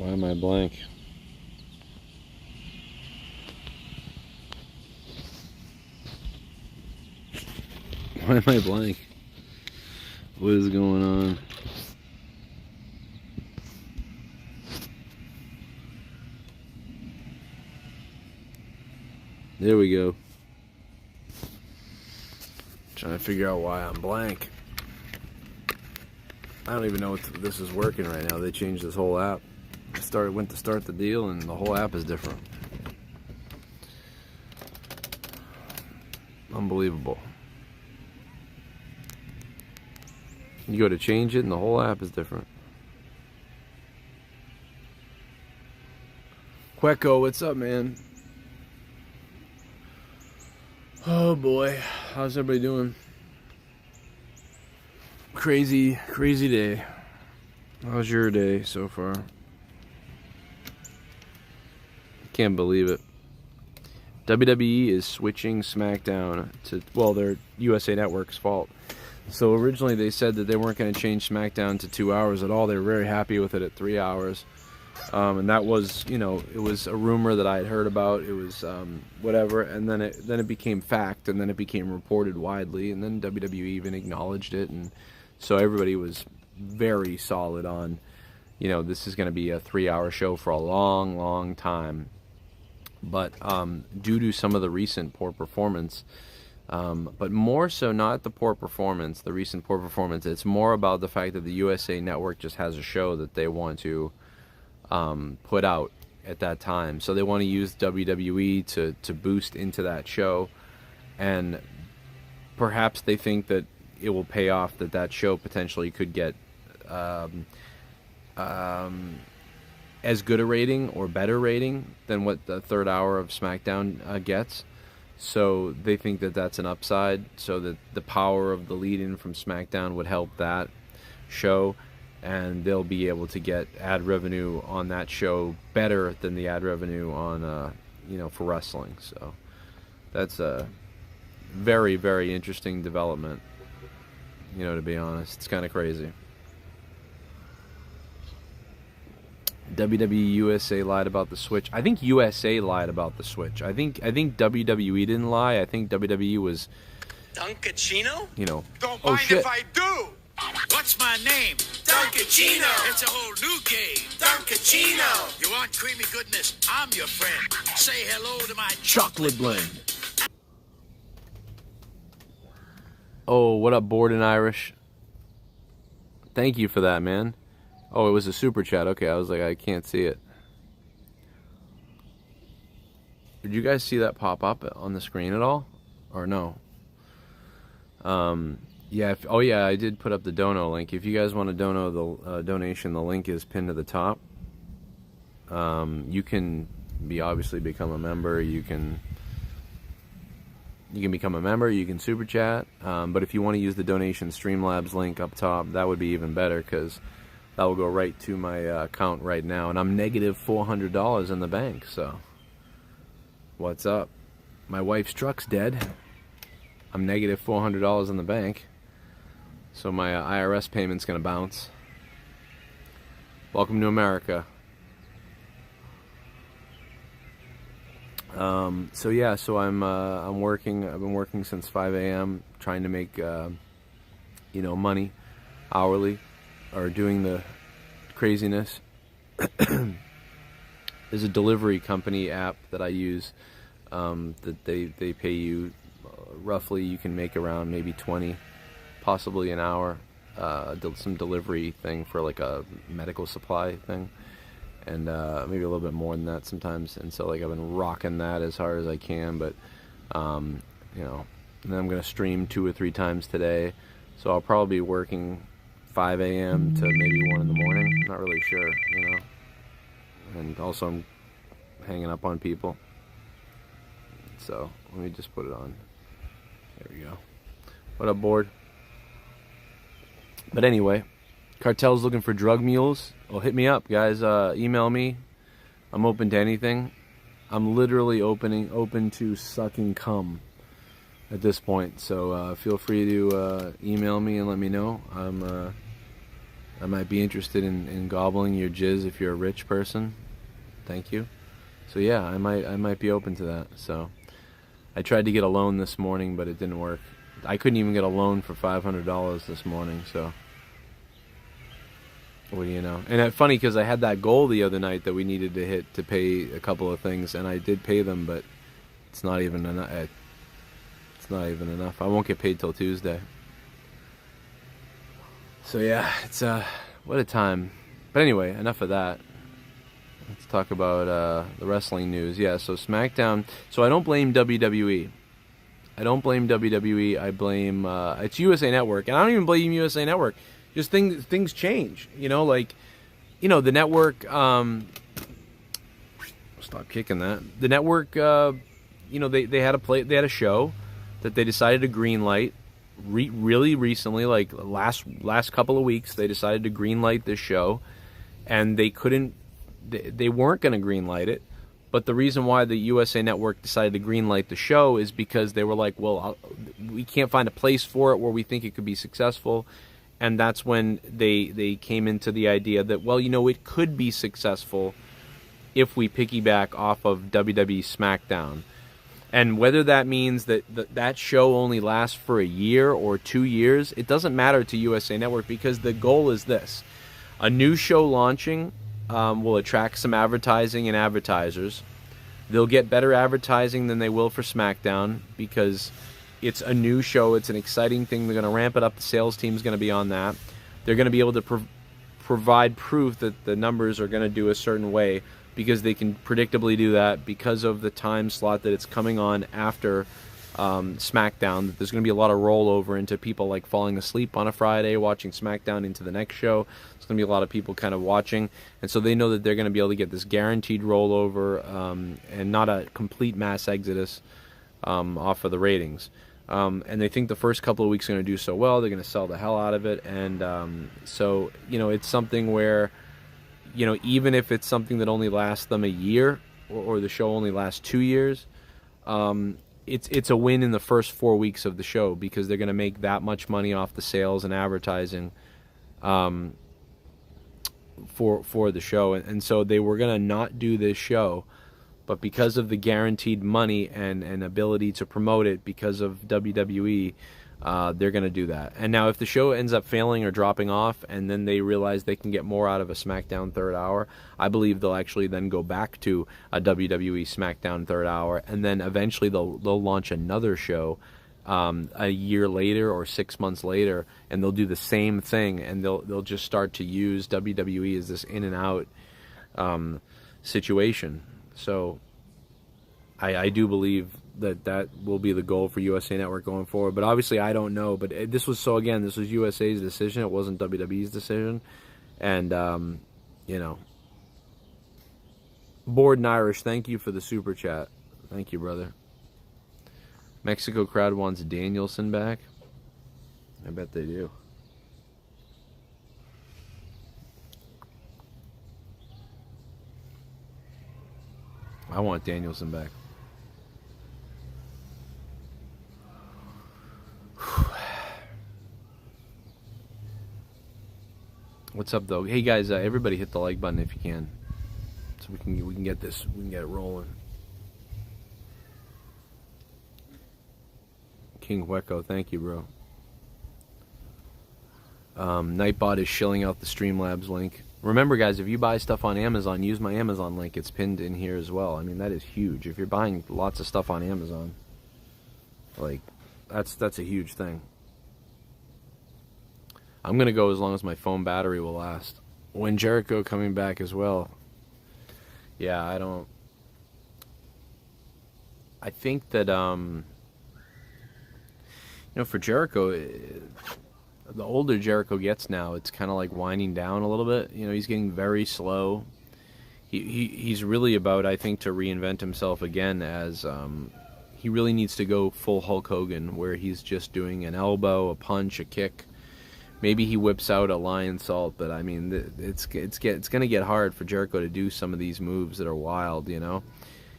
Why am I blank? Why am I blank? What is going on? There we go. Trying to figure out why I'm blank. I don't even know if this is working right now. They changed this whole app. I went to start the deal and the whole app is different. Unbelievable. You go to change it and the whole app is different. Queco, what's up, man? Oh boy, how's everybody doing? Crazy day. How's your day so far? Can't believe it. WWE is switching SmackDown to, well, their USA Network's fault. So originally they said that they weren't going to change SmackDown to 2 hours at all. They were very happy with it at 3 hours. And that was, you know, it was a rumor that I had heard about. It was whatever, and then it became fact, and then it became reported widely, and then WWE even acknowledged it, and so everybody was very solid on, you know, this is going to be a 3-hour show for a long time. But due to some of the recent poor performance, but more so not the poor performance, the recent poor performance, it's more about the fact that the USA Network just has a show that they want to put out at that time. So they want to use WWE to boost into that show, and perhaps they think that it will pay off, that show potentially could get as good a rating or better rating than what the third hour of SmackDown gets. So they think that that's an upside, so that the power of the lead-in from SmackDown would help that show, and they'll be able to get ad revenue on that show better than the ad revenue on, you know, for wrestling. So that's a very interesting development, you know, to be honest. It's kind of crazy. WWE USA lied about the switch. I think USA lied about the switch. I think WWE didn't lie. I think WWE was, Duncachino? you know, Don't oh mind shit. if I do. What's my name? Duncachino. It's a whole new game. Duncachino. You want creamy goodness? I'm your friend. Say hello to my Chocolate blend. Oh, what up, Borden Irish? Thank you for that, man. Oh, it was a super chat. Okay, I was like, I can't see it. Did you guys see that pop up on the screen at all? Or no? Yeah. Oh, yeah, I did put up the dono link. If you guys want to donation, the link is pinned to the top. You can obviously become a member. You can become a member. You can super chat. But if you want to use the donation Streamlabs link up top, that would be even better, because that will go right to my account right now, and I'm negative $400 in the bank. So, what's up? My wife's truck's dead. I'm negative $400 in the bank, so my IRS payment's gonna bounce. Welcome to America. So yeah, so I'm working. I've been working since 5 a.m. trying to make you know, money hourly, or doing the craziness. There's a delivery company app that I use, that they pay you roughly, you can make around maybe 20, possibly an hour, some delivery thing for like a medical supply thing, and maybe a little bit more than that sometimes. And so like I've been rocking that as hard as I can, but you know, and then I'm gonna stream 2 or 3 times today, so I'll probably be working 5 a.m. to maybe 1 in the morning. Not really sure, you know. And also I'm hanging up on people. So let me just put it on. There we go. What up, board? But anyway, cartel's looking for drug mules. Well, hit me up, guys. Email me. I'm open to anything. I'm literally open to sucking cum at this point. So feel free to email me and let me know. I'm I might be interested in gobbling your jizz if you're a rich person. Thank you. So yeah, I might be open to that. So I tried to get a loan this morning, but it didn't work. I couldn't even get a loan for $500 this morning. So what do you know? And it's funny because I had that goal the other night that we needed to hit to pay a couple of things, and I did pay them, but it's not even enough. It's not even enough. I won't get paid till Tuesday. So yeah, it's what a time. But anyway, enough of that. Let's talk about the wrestling news. Yeah, so SmackDown. So I don't blame WWE. I don't blame WWE. I blame it's USA Network, and I don't even blame USA Network. Just things change. You know, like, you know, the network. Stop kicking that. The network. You know, they had a show that they decided to greenlight. Really recently, like last couple of weeks, they decided to greenlight this show, and they weren't going to greenlight it. But the reason why the USA Network decided to greenlight the show is because they were like, well, we can't find a place for it where we think it could be successful, and that's when they came into the idea that, well, you know, it could be successful if we piggyback off of WWE SmackDown. And whether that means that that show only lasts for a year or 2 years, it doesn't matter to USA Network, because the goal is this. A new show launching will attract some advertising and advertisers. They'll get better advertising than they will for SmackDown because it's a new show. It's an exciting thing. They're going to ramp it up. The sales team's going to be on that. They're going to be able to provide proof that the numbers are going to do a certain way, because they can predictably do that because of the time slot that it's coming on after SmackDown. That there's going to be a lot of rollover into people like falling asleep on a Friday, watching SmackDown into the next show. There's going to be a lot of people kind of watching, and so they know that they're going to be able to get this guaranteed rollover and not a complete mass exodus off of the ratings. And they think the first couple of weeks are going to do so well. They're going to sell the hell out of it, and so, you know, it's something where, you know, even if it's something that only lasts them a year, or the show only lasts 2 years, it's a win in the first 4 weeks of the show, because they're going to make that much money off the sales and advertising for the show. And so they were going to not do this show, but because of the guaranteed money and ability to promote it because of WWE, they're going to do that. And now if the show ends up failing or dropping off, and then they realize they can get more out of a SmackDown third hour, I believe they'll actually then go back to a WWE SmackDown third hour, and then eventually they'll launch another show a year later or 6 months later, and they'll do the same thing, and they'll just start to use WWE as this in and out situation. So I do believe that will be the goal for USA Network going forward. But obviously I don't know. But this was USA's decision. It wasn't WWE's decision. And, you know, Bored and Irish, thank you for the super chat. Thank you, brother. Mexico crowd wants Danielson back. I bet they do. I want Danielson back. What's up, though? Hey guys, everybody hit the like button if you can, so we can get this, we can get it rolling. King Hueco, thank you, bro. Nightbot is shilling out the Streamlabs link. Remember, guys, if you buy stuff on Amazon, use my Amazon link. It's pinned in here as well. I mean, that is huge. If you're buying lots of stuff on Amazon, like, that's a huge thing. I'm going to go as long as my phone battery will last. When Jericho coming back as well. Yeah, I think that, you know, for Jericho, the older Jericho gets now, it's kind of like winding down a little bit. You know, he's getting very slow. He's really about, I think, to reinvent himself again, as he really needs to go full Hulk Hogan, where he's just doing an elbow, a punch, a kick. Maybe he whips out a lion salt, but I mean, it's going to get hard for Jericho to do some of these moves that are wild, you know.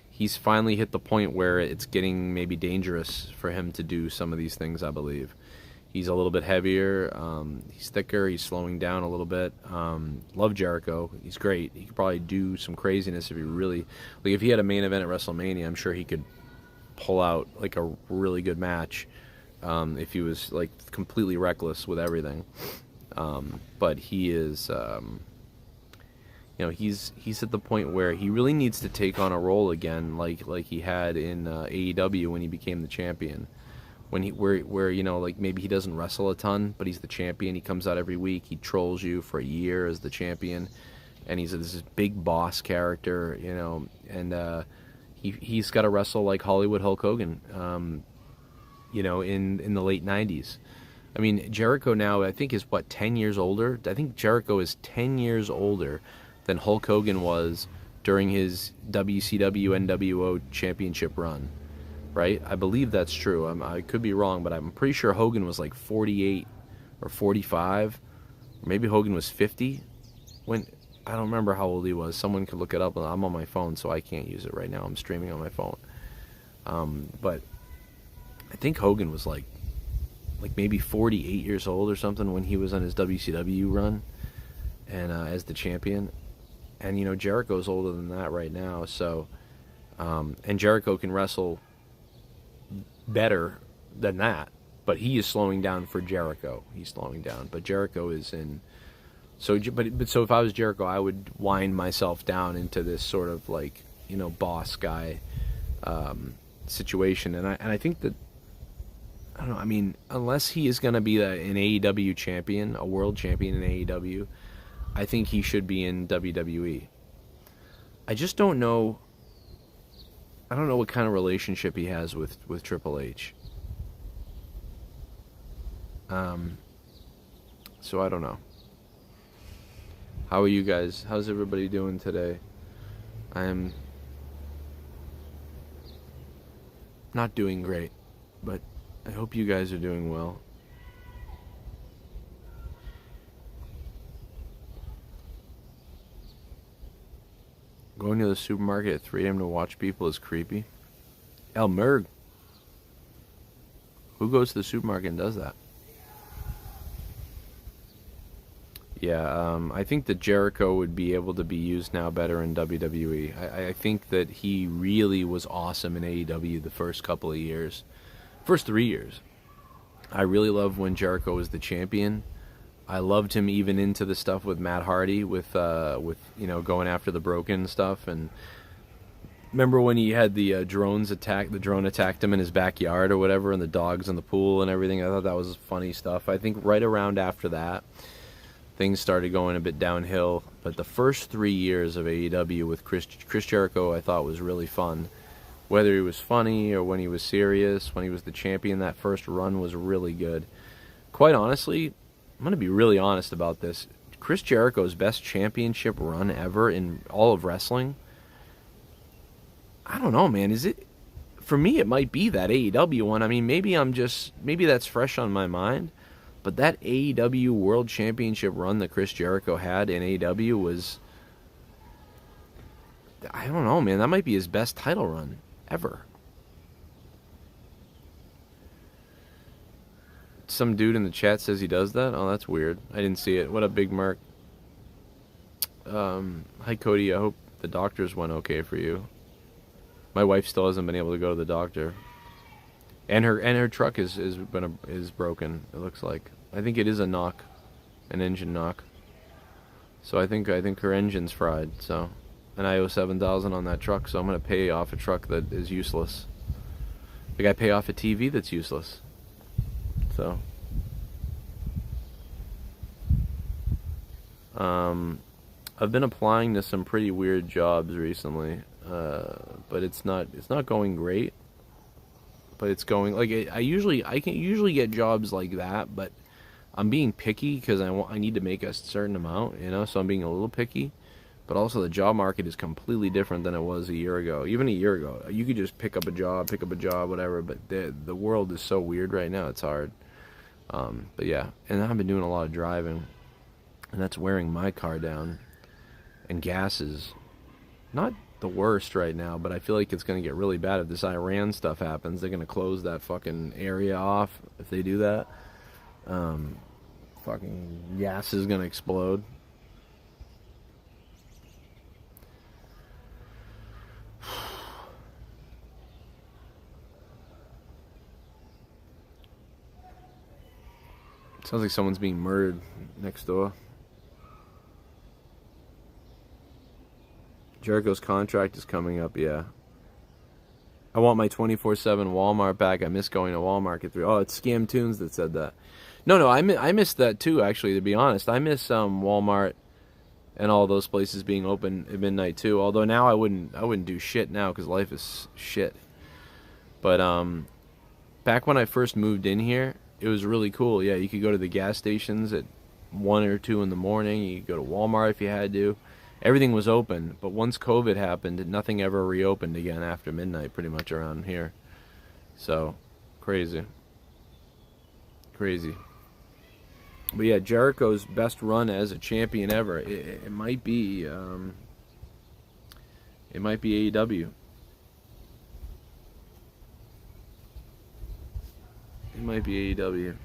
He's finally hit the point where it's getting maybe dangerous for him to do some of these things, I believe. He's a little bit heavier. He's thicker. He's slowing down a little bit. Love Jericho. He's great. He could probably do some craziness if he really... Like, if he had a main event at WrestleMania, I'm sure he could pull out, like, a really good match if he was, like, completely reckless with everything. But he is... he's at the point where he really needs to take on a role again, like he had in AEW when he became the champion. Where like maybe he doesn't wrestle a ton, but he's the champion. He comes out every week. He trolls you for a year as the champion, and he's this big boss character, and he's got to wrestle like Hollywood Hulk Hogan, in the late '90s. I mean, Jericho now I think is 10 years older. I think Jericho is 10 years older than Hulk Hogan was during his WCW NWO championship run. Right? I believe that's true. I could be wrong, but I'm pretty sure Hogan was like 48 or 45. Or maybe Hogan was 50. I don't remember how old he was. Someone could look it up. I'm on my phone, so I can't use it right now. I'm streaming on my phone. But I think Hogan was like maybe 48 years old or something when he was on his WCW run and as the champion. And Jericho's older than that right now. So and Jericho can wrestle better than that, but he is slowing down for Jericho. He's slowing down, but Jericho is in. So if I was Jericho, I would wind myself down into this sort of like boss guy situation, and I think that I don't know. I mean, unless he is going to be an AEW champion, a world champion in AEW, I think he should be in WWE. I just don't know. I don't know what kind of relationship he has with Triple H. So I don't know. How are you guys? How's everybody doing today? I am not doing great, but I hope you guys are doing well. Going to the supermarket at 3 a.m. to watch people is creepy. El Merg. Who goes to the supermarket and does that? Yeah, I think that Jericho would be able to be used now better in WWE. I think that he really was awesome in AEW the first couple of years. First 3 years. I really loved when Jericho was the champion. I loved him even into the stuff with Matt Hardy, with going after the Broken stuff. And remember when he had the drone attacked him in his backyard or whatever, and the dogs in the pool and everything. I thought that was funny stuff. I think right around after that, things started going a bit downhill. But the first 3 years of AEW with Chris Jericho, I thought was really fun. Whether he was funny or when he was serious, when he was the champion, that first run was really good. Quite honestly, I'm going to be really honest about this. Chris Jericho's best championship run ever in all of wrestling, I don't know, man. Is it? For me, it might be that AEW one. I mean, maybe that's fresh on my mind, but that AEW World Championship run that Chris Jericho had in AEW was, I don't know, man. That might be his best title run ever. Some dude in the chat says he does that. Oh, that's weird. I didn't see it. What up, Big Mark? Hi, Cody. I hope the doctors went okay for you. My wife still hasn't been able to go to the doctor, and her truck is broken. It looks like. I think it is a knock, an engine knock. So I think her engine's fried. So, and I owe $7,000 on that truck. So I'm gonna pay off a truck that is useless. Like I pay off a TV that's useless. So, I've been applying to some pretty weird jobs recently, but it's not going great. But it's going like I can usually get jobs like that, but I'm being picky because I need to make a certain amount, So I'm being a little picky. But also the job market is completely different than it was a year ago. Even a year ago, you could just pick up a job, whatever. But the world is so weird right now; it's hard. But yeah, and I've been doing a lot of driving, and that's wearing my car down. And gas is not the worst right now, but I feel like it's going to get really bad if this Iran stuff happens. They're going to close that fucking area off if they do that. Fucking gas is gonna explode. Sounds like someone's being murdered next door. Jericho's contract is coming up, yeah. I want my 24/7 Walmart back. I miss going to Walmart at 3. Oh, it's Scam Tunes that said that. No, I missed that too, actually, to be honest. I miss Walmart and all those places being open at midnight too. Although now I wouldn't do shit now because life is shit. But back when I first moved in here, it was really cool. Yeah, you could go to the gas stations at 1 or 2 in the morning. You could go to Walmart if you had to. Everything was open. But once COVID happened, nothing ever reopened again after midnight, pretty much around here. So, crazy. Crazy. But yeah, Jericho's best run as a champion ever. It might be AEW. It might be AEW.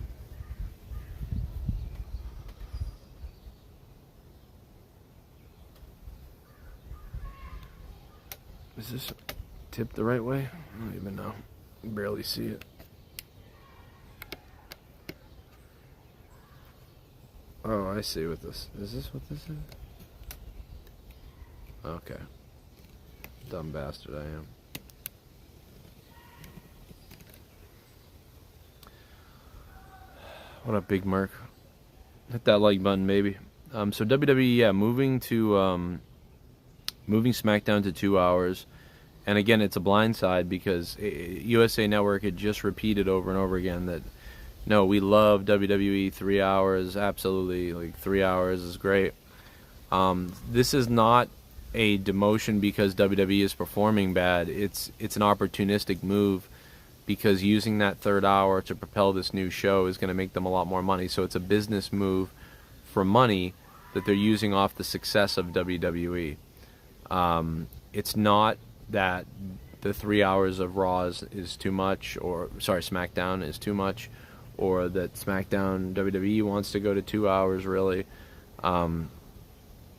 Is this tipped the right way? I don't even know. I can barely see it. Oh, I see what this is. This what this is? Okay. Dumb bastard I am. What up, Big Merc? Hit that like button, baby. So WWE, yeah, moving SmackDown to 2 hours, and again, it's a blindside because USA Network had just repeated over and over again that no, we love WWE 3 hours, absolutely, like 3 hours is great. This is not a demotion because WWE is performing bad. It's an opportunistic move because using that third hour to propel this new show is going to make them a lot more money. So it's a business move for money that they're using off the success of WWE. It's not that the 3 hours of Raw is too much, or sorry, SmackDown is too much, or that SmackDown WWE wants to go to 2 hours, really.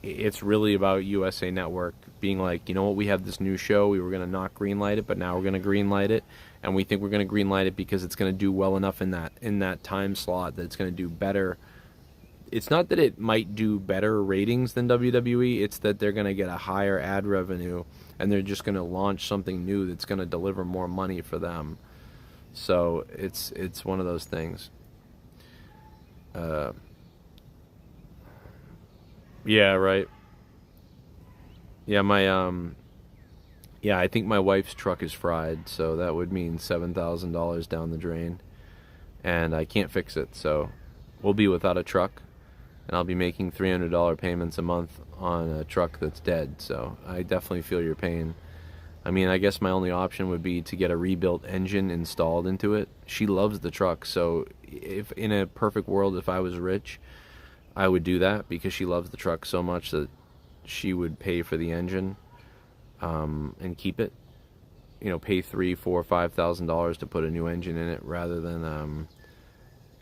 It's really about USA Network being like, you know what, we have this new show, we were going to not greenlight it, but now we're going to greenlight it, and we think we're going to greenlight it because it's going to do well enough in that time slot that it's going to do better. It's not that it might do better ratings than WWE, it's that they're going to get a higher ad revenue, and they're just going to launch something new that's going to deliver more money for them. So it's one of those things. Yeah, right. Yeah, I think my wife's truck is fried, so that would mean $7,000 down the drain, and I can't fix it, so we'll be without a truck, and I'll be making $300 payments a month on a truck that's dead. So I definitely feel your pain. I mean, I guess my only option would be to get a rebuilt engine installed into it. She loves the truck, so if in a perfect world, if I was rich, I would do that because she loves the truck so much that she would pay for the engine and keep it. You know, pay $3,000, $4,000, $5,000 to put a new engine in it rather than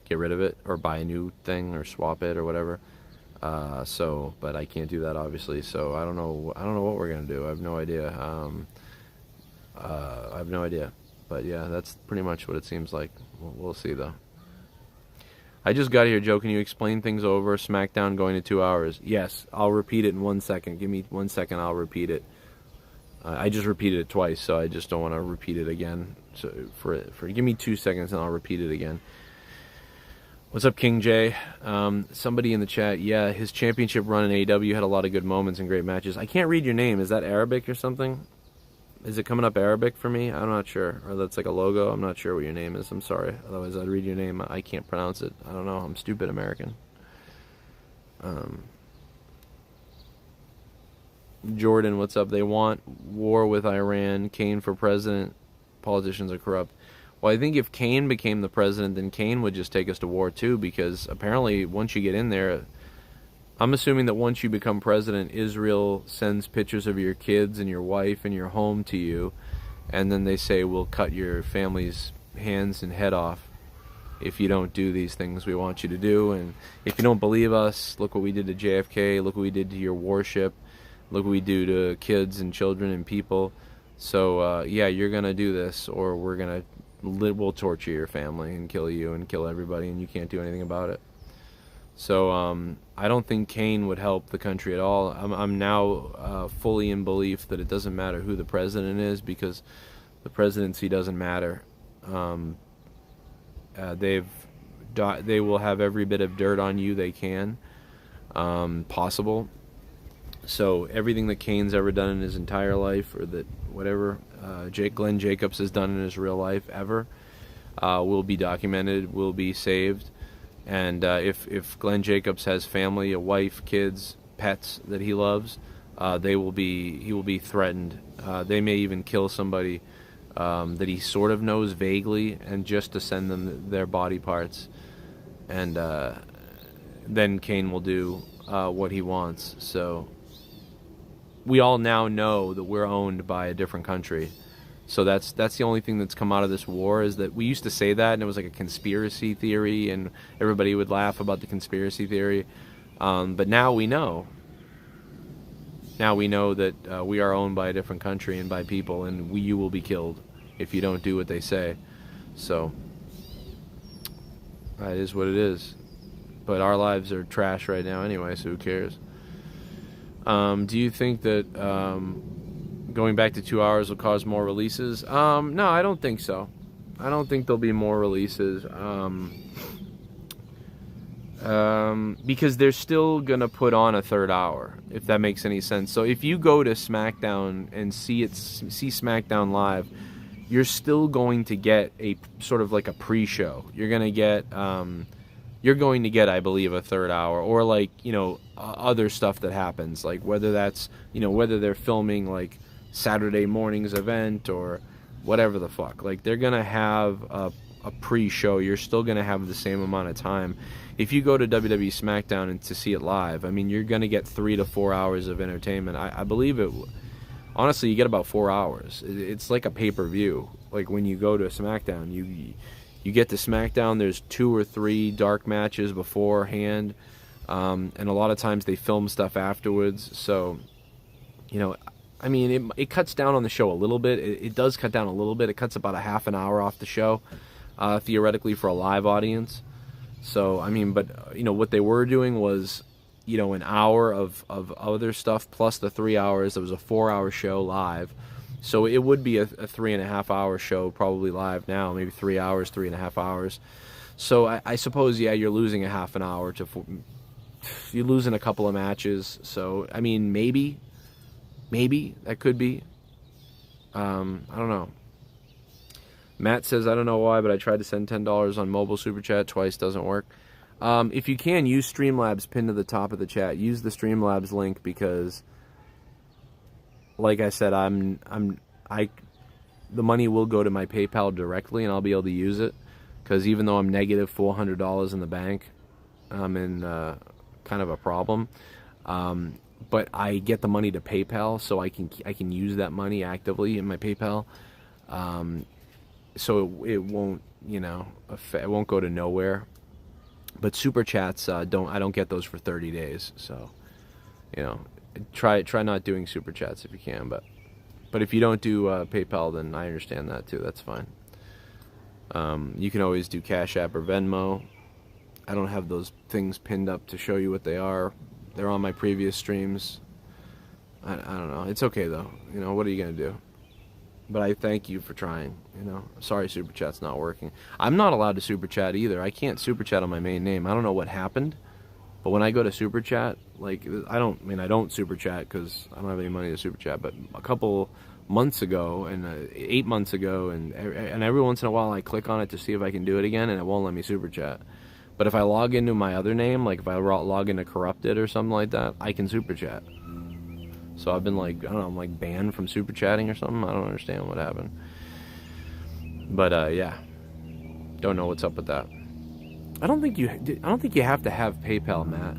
get rid of it or buy a new thing or swap it or whatever. But I can't do that, obviously. So I don't know what we're gonna do. I have no idea. I have no idea. But yeah, that's pretty much what it seems like. We'll see though. I just got here, Joe. Can you explain things over? SmackDown going to 2 hours. Yes, I'll repeat it in 1 second. Give me 1 second. I'll repeat it. I just repeated it twice, so I just don't want to repeat it again. So give me 2 seconds and I'll repeat it again. What's up, King J? Somebody in the chat, yeah, his championship run in AEW had a lot of good moments and great matches. I can't read your name. Is that Arabic or something? Is it coming up Arabic for me? I'm not sure. Or that's like a logo. I'm not sure what your name is. I'm sorry. Otherwise, I'd read your name. I can't pronounce it. I don't know. I'm stupid American. Jordan, what's up? They want war with Iran. KANE for president. Politicians are corrupt. Well, I think if KANE became the president, then KANE would just take us to war too, because apparently once you get in there, I'm assuming that once you become president, Israel sends pictures of your kids and your wife and your home to you, and then they say, we'll cut your family's hands and head off. if you don't do these things we want you to do. And if you don't believe us, look what we did to JFK, look what we did to your warship, look what we do to kids and children and people. So yeah, you're gonna do this, or we'll torture your family and kill you and kill everybody, and you can't do anything about it. So I don't think KANE would help the country at all. I'm now fully in belief that it doesn't matter who the president is, because the presidency doesn't matter. They will have every bit of dirt on you they can possible. So everything that KANE's ever done in his entire life, or that whatever Glenn Jacobs has done in his real life ever, will be documented, will be saved. And if Glenn Jacobs has family, a wife, kids, pets that he loves, he will be threatened. They may even kill somebody that he sort of knows vaguely, and just to send them their body parts. And then KANE will do what he wants. So we all now know that we're owned by a different country. So that's the only thing that's come out of this war, is that we used to say that, and it was like a conspiracy theory, and everybody would laugh about the conspiracy theory. But now we know. Now we know that we are owned by a different country and by people, and you will be killed if you don't do what they say. So that is what it is. But our lives are trash right now anyway, so who cares? Do you think that going back to 2 hours will cause more releases? No, I don't think so. I don't think there'll be more releases. Because they're still gonna put on a third hour, if that makes any sense. So if you go to SmackDown and see SmackDown live, you're still going to get a sort of like a pre-show. You're going to get, I believe, a third hour, or like, other stuff that happens, like whether that's, whether they're filming like Saturday morning's event or whatever the fuck. Like, they're going to have a pre-show. You're still going to have the same amount of time. If you go to WWE SmackDown and to see it live, I mean, you're going to get 3 to 4 hours of entertainment. I believe it. Honestly, you get about 4 hours. It's like a pay-per-view. Like when you go to SmackDown, you get to SmackDown, there's 2 or 3 dark matches beforehand, and a lot of times they film stuff afterwards. So, I mean, it cuts down on the show a little bit. It does cut down a little bit. It cuts about a half an hour off the show, theoretically, for a live audience. So, I mean, but, what they were doing was, an hour of other stuff plus the 3 hours. There was a 4-hour show live. So it would be a 3.5 hour show probably live now, maybe 3 hours, 3.5 hours. So I suppose, yeah, you're losing a half an hour you're losing a couple of matches. So, I mean, maybe that could be. I don't know. Matt says, I don't know why, but I tried to send $10 on mobile super chat twice, doesn't work. If you can, use Streamlabs pinned to the top of the chat. Use the Streamlabs link, because, like I said, the money will go to my PayPal directly, and I'll be able to use it. Because even though I'm negative $400 in the bank, I'm in kind of a problem. But I get the money to PayPal, so I can use that money actively in my PayPal. So it won't, it won't go to nowhere. But super chats, I don't get those for 30 days. So, try not doing super chats if you can. But if you don't do PayPal, then I understand that too. That's fine. You can always do Cash App or Venmo. I don't have those things pinned up to show you what they are. They're on my previous streams. I don't know. It's okay though. What are you gonna do? But I thank you for trying. Sorry, super chat's not working. I'm not allowed to super chat either. I can't super chat on my main name. I don't know what happened, but when I go to super chat, like, I don't super chat because I don't have any money to super chat. But a couple months ago and 8 months ago, and every once in a while I click on it to see if I can do it again, and it won't let me super chat. But if I log into my other name, like if I log into Corrupted or something like that, I can super chat. So I've been like, I don't know, I'm like banned from super chatting or something. I don't understand what happened. But yeah, don't know what's up with that. I don't think you have to have PayPal, Matt.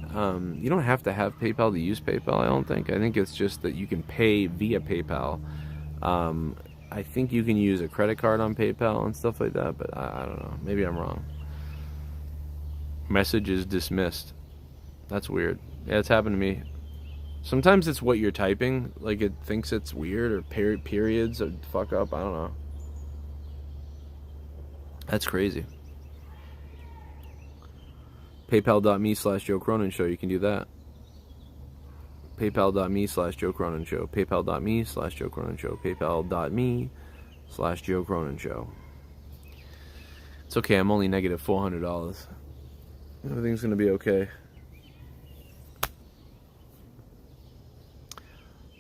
You don't have to have PayPal to use PayPal. I don't think. I think it's just that you can pay via PayPal. I think you can use a credit card on PayPal and stuff like that. But I don't know. Maybe I'm wrong. Message is dismissed. That's weird. Yeah, it's happened to me. Sometimes it's what you're typing. Like, it thinks it's weird, or periods or fuck up. I don't know. That's crazy. PayPal.me/Joe Cronin Show. You can do that. PayPal.me/Joe Cronin Show. PayPal.me/Joe Cronin Show. PayPal.me/Joe Cronin Show. It's okay. I'm only negative $400. Everything's going to be okay.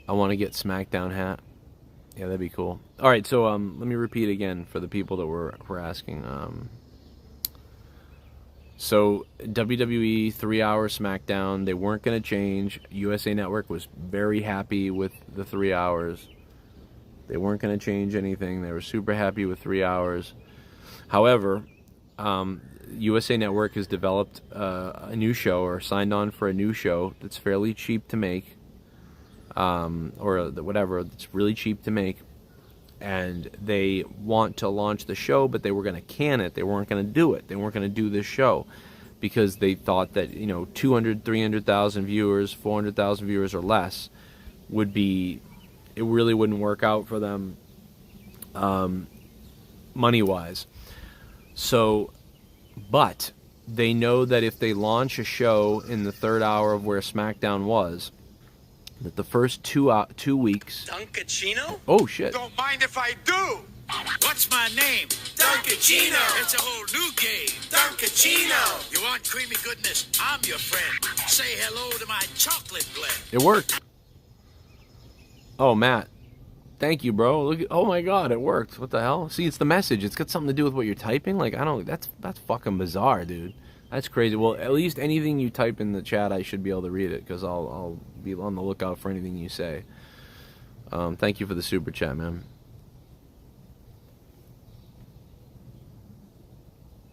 I want to get SmackDown hat. Yeah, that'd be cool. All right, so let me repeat again for the people that were asking. So WWE 3-hour SmackDown, they weren't going to change. USA Network was very happy with the 3 hours. They weren't going to change anything. They were super happy with 3 hours. However, USA Network has developed a new show, or signed on for a new show that's fairly cheap to make. Or whatever, it's really cheap to make, and they want to launch the show, but they were going to can it. They weren't going to do it. They weren't going to do this show because they thought that, 200, 300,000 viewers, 400,000 viewers or less would be, it really wouldn't work out for them money-wise. So, but they know that if they launch a show in the 3rd hour of where SmackDown was, that the first 2 weeks... Duncachino? Oh, shit. Don't mind if I do. What's my name? Duncachino. It's a whole new game. Duncachino. You want creamy goodness? I'm your friend. Say hello to my chocolate blend. It worked. Oh, Matt. Thank you, bro. Look, oh, my God, it worked. What the hell? See, it's the message. It's got something to do with what you're typing. Like, I don't... That's fucking bizarre, dude. That's crazy. Well, at least anything you type in the chat, I should be able to read it, because I'll be on the lookout for anything you say. Thank you for the super chat, man.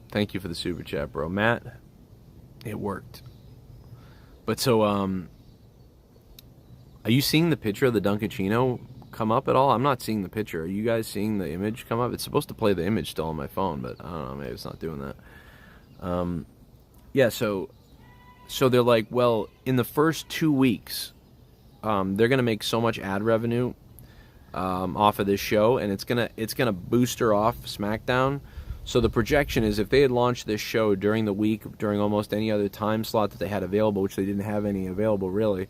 Thank you for the super chat, bro. Matt, it worked. But so, are you seeing the picture of the Duncachino come up at all? I'm not seeing the picture. Are you guys seeing the image come up? It's supposed to play the image still on my phone, but I don't know. Maybe it's not doing that. Yeah, so they're like, well, in the first 2 weeks, they're gonna make so much ad revenue off of this show, and it's gonna boost her off SmackDown. So the projection is, if they had launched this show during the week, during almost any other time slot that they had available, which they didn't have any available really,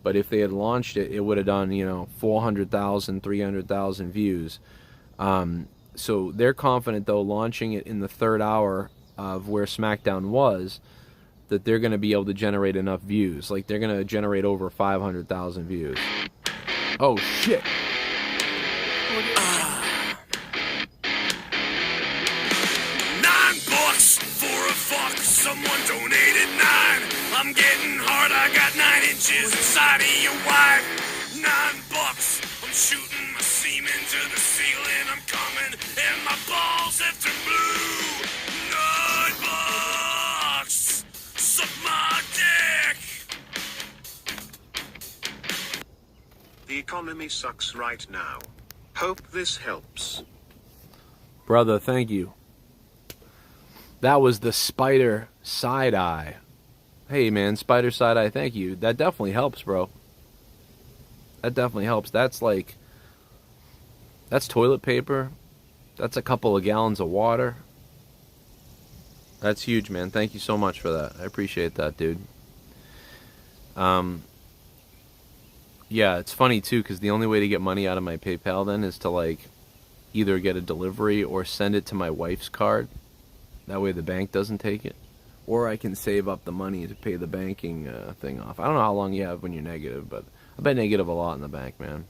but if they had launched it, it would have done 400,000, 300,000 views. So they're confident, though, launching it in the 3rd hour of where SmackDown was, that they're going to be able to generate enough views. Like, they're going to generate over 500,000 views. Oh, shit. $9 for a fuck. Someone donated 9. I'm getting hard. I got 9 inches inside of your wife. $9. I'm shooting my semen to the ceiling. I'm coming and my balls have turned blue. $9. Suck my dick. The economy sucks right now. Hope this helps. Brother, thank you. That was the spider side eye. Hey, man, spider side eye, thank you. That definitely helps, bro. That definitely helps. That's like... That's toilet paper. That's a couple of gallons of water. That's huge, man. Thank you so much for that. I appreciate that, dude. Yeah, it's funny, too, because the only way to get money out of my PayPal, then, is to, like, either get a delivery or send it to my wife's card. That way the bank doesn't take it. Or I can save up the money to pay the banking thing off. I don't know how long you have when you're negative, but I bet negative a lot in the bank, man.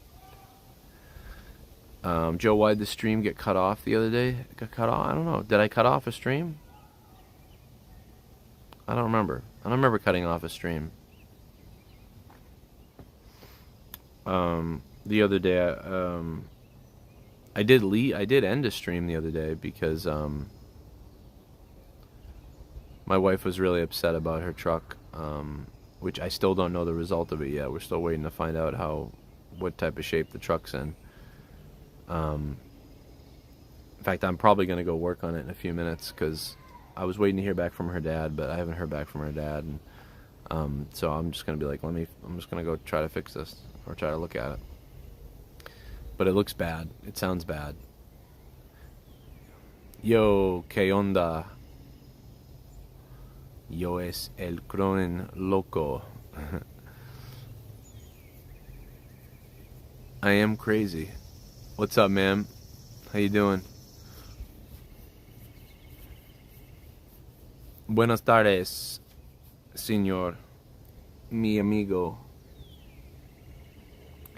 Joe, why did the stream get cut off the other day? It got cut off? I don't know. Did I cut off a stream? I don't remember. I don't remember cutting off a stream. The other day, I did end a stream the other day because my wife was really upset about her truck, which I still don't know the result of it yet. We're still waiting to find out what type of shape the truck's in. In fact, I'm probably going to go work on it in a few minutes because I was waiting to hear back from her dad, but I haven't heard back from her dad. And, so I'm just going to be like, I'm just going to go try to fix this or try to look at it. But it looks bad. It sounds bad. Yo, ¿qué onda? Yo es el Cronin loco. I am crazy. What's up, man? How you doing? Buenas tardes, señor. Mi amigo.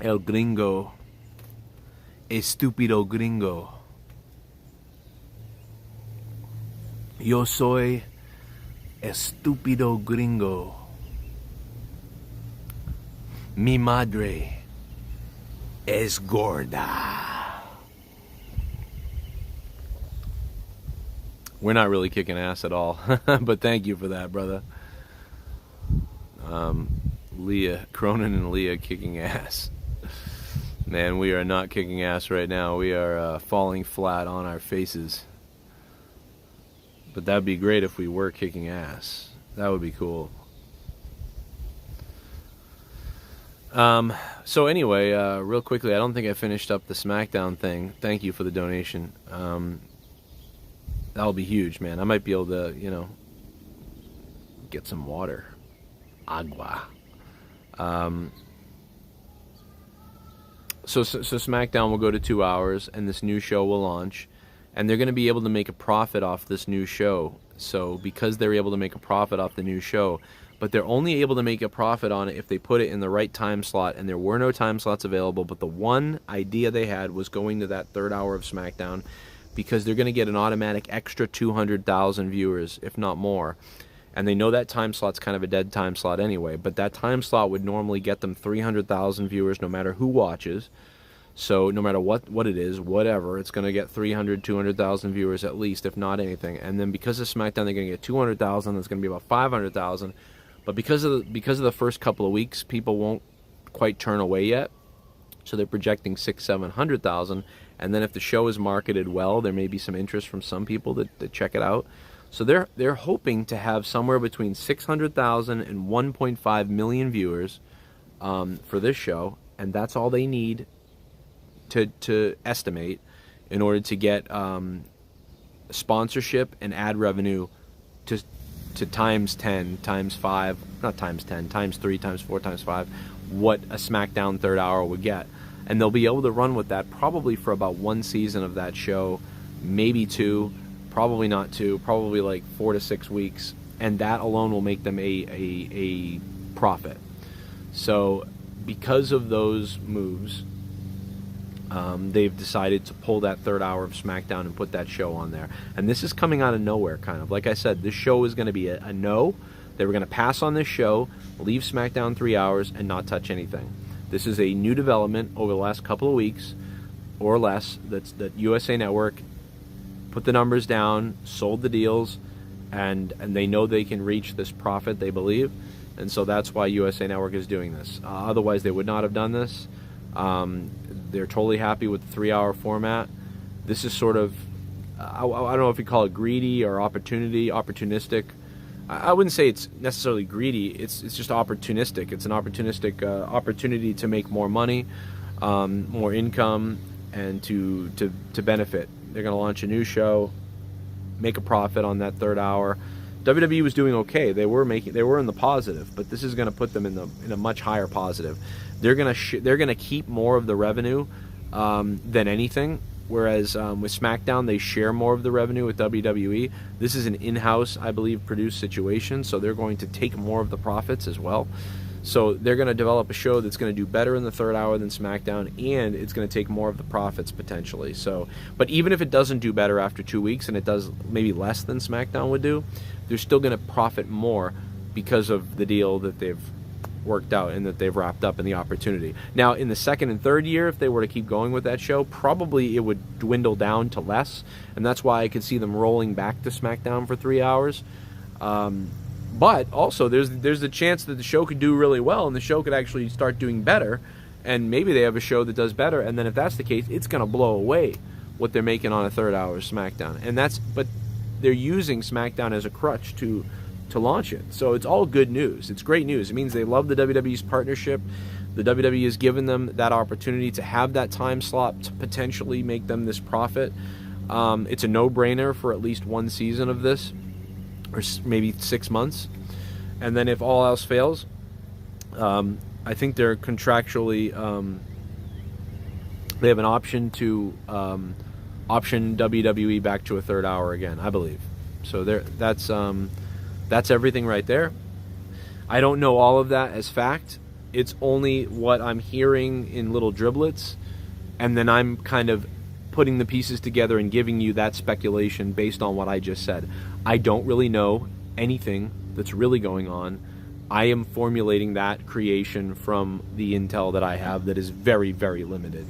El gringo. Estúpido gringo. Yo soy estúpido gringo. Mi madre es gorda. We're not really kicking ass at all, but thank you for that, brother. Leah, Cronin and Leah kicking ass. Man, we are not kicking ass right now. We are falling flat on our faces. But that'd be great if we were kicking ass. That would be cool. So anyway, real quickly, I don't think I finished up the SmackDown thing. Thank you for the donation. That'll be huge, man. I might be able to, you know, get some water. Agua. So SmackDown will go to 2 hours, and this new show will launch. And they're going to be able to make a profit off this new show. So because they're able to make a profit off the new show, but they're only able to make a profit on it if they put it in the right time slot, and there were no time slots available, but the one idea they had was going to that third hour of SmackDown, because they're going to get an automatic extra 200,000 viewers, if not more. And they know that time slot's kind of a dead time slot anyway, but that time slot would normally get them 300,000 viewers no matter who watches. So no matter what it is, whatever, it's going to get 300, 200,000 viewers at least, if not anything. And then because of SmackDown, they're going to get 200,000. It's going to be about 500,000. But because of the first couple of weeks, people won't quite turn away yet. So they're projecting 600,000-700,000. And then if the show is marketed well, there may be some interest from some people that check it out. So they're hoping to have somewhere between 600,000 and 1.5 million viewers for this show, and that's all they need to estimate in order to get sponsorship and ad revenue to times 10, times 5, not times 10, times 3, times 4, times 5, what a SmackDown third hour would get. And they'll be able to run with that probably for about one season of that show, maybe two, probably not two, probably like 4 to 6 weeks, and that alone will make them a profit. So because of those moves, they've decided to pull that third hour of SmackDown and put that show on there. And this is coming out of nowhere, kind of. Like I said, this show is going to be a no. They were going to pass on this show, leave SmackDown 3 hours, and not touch anything. This is a new development over the last couple of weeks or less that USA Network put the numbers down, sold the deals, and they know they can reach this profit, they believe. And so that's why USA Network is doing this. Otherwise, they would not have done this. They're totally happy with the 3 hour format. This is sort of, I don't know if you call it greedy or opportunistic. I wouldn't say it's necessarily greedy. It's just opportunistic. It's an opportunistic opportunity to make more money, more income, and to benefit. They're going to launch a new show, make a profit on that third hour. WWE was doing okay. They were in the positive, but this is going to put them in a much higher positive. They're going to keep more of the revenue than anything. Whereas with SmackDown, they share more of the revenue with WWE. This is an in-house, I believe, produced situation, so they're going to take more of the profits as well. So they're going to develop a show that's going to do better in the third hour than SmackDown, and it's going to take more of the profits potentially. So, but even if it doesn't do better after 2 weeks, and it does maybe less than SmackDown would do, they're still going to profit more because of the deal that they've worked out and that they've wrapped up in the opportunity. Now, in the second and third year, if they were to keep going with that show, probably it would dwindle down to less, and that's why I could see them rolling back to SmackDown for 3 hours. But also, there's a chance that the show could do really well, and the show could actually start doing better, and maybe they have a show that does better, and then if that's the case, it's going to blow away what they're making on a third hour SmackDown. And but they're using SmackDown as a crutch to launch it. So it's all good news. It's great news. It means they love the WWE's partnership. The WWE has given them that opportunity to have that time slot to potentially make them this profit. It's a no-brainer for at least one season of this, or maybe 6 months. And then if all else fails, I think they're contractually, they have an option to option WWE back to a third hour again, I believe. So that's everything right there. I don't know all of that as fact. It's only what I'm hearing in little driblets, and then I'm kind of putting the pieces together and giving you that speculation based on what I just said. I don't really know anything that's really going on. I am formulating that creation from the intel that I have that is very, very limited.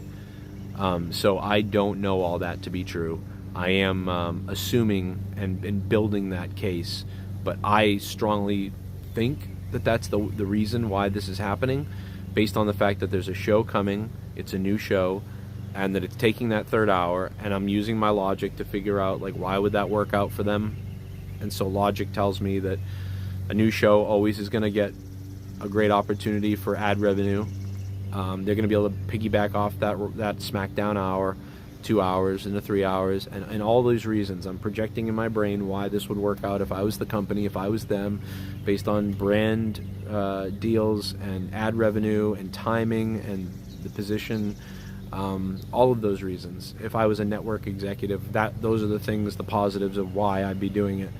So I don't know all that to be true. I am assuming and building that case, but I strongly think that that's the reason why this is happening, based on the fact that there's a show coming, it's a new show, and that it's taking that third hour, and I'm using my logic to figure out, like, why would that work out for them? And so logic tells me that a new show always is going to get a great opportunity for ad revenue. They're going to be able to piggyback off that SmackDown hour, 2 hours into 3 hours, and all those reasons. I'm projecting in my brain why this would work out if I was the company, if I was them, based on brand deals and ad revenue and timing and the position, all of those reasons. If I was a network executive, those are the things, the positives of why I'd be doing it.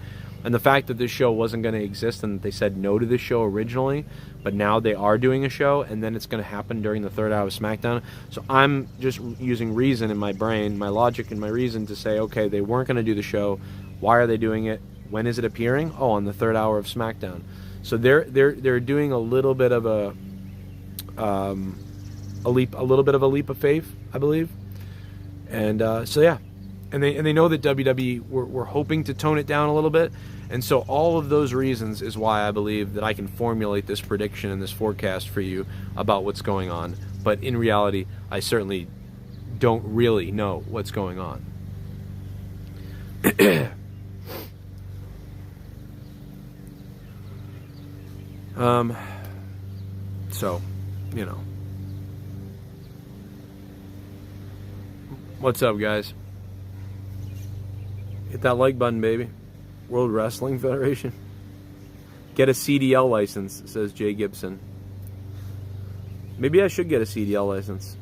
And the fact that this show wasn't going to exist and that they said no to this show originally, but now they are doing a show, and then it's going to happen during the third hour of SmackDown. So I'm just using reason in my brain, my logic and my reason to say, okay, they weren't going to do the show. Why are they doing it? When is it appearing? Oh, on the third hour of SmackDown. So they're doing a little bit of a leap of faith, I believe. And so yeah. And they know that WWE we're hoping to tone it down a little bit, and so all of those reasons is why I believe that I can formulate this prediction and this forecast for you about what's going on. But in reality, I certainly don't really know what's going on. So, you know, what's up, guys? Hit that like button, baby. World Wrestling Federation. Get a CDL license, says Jay Gibson. Maybe I should get a CDL license.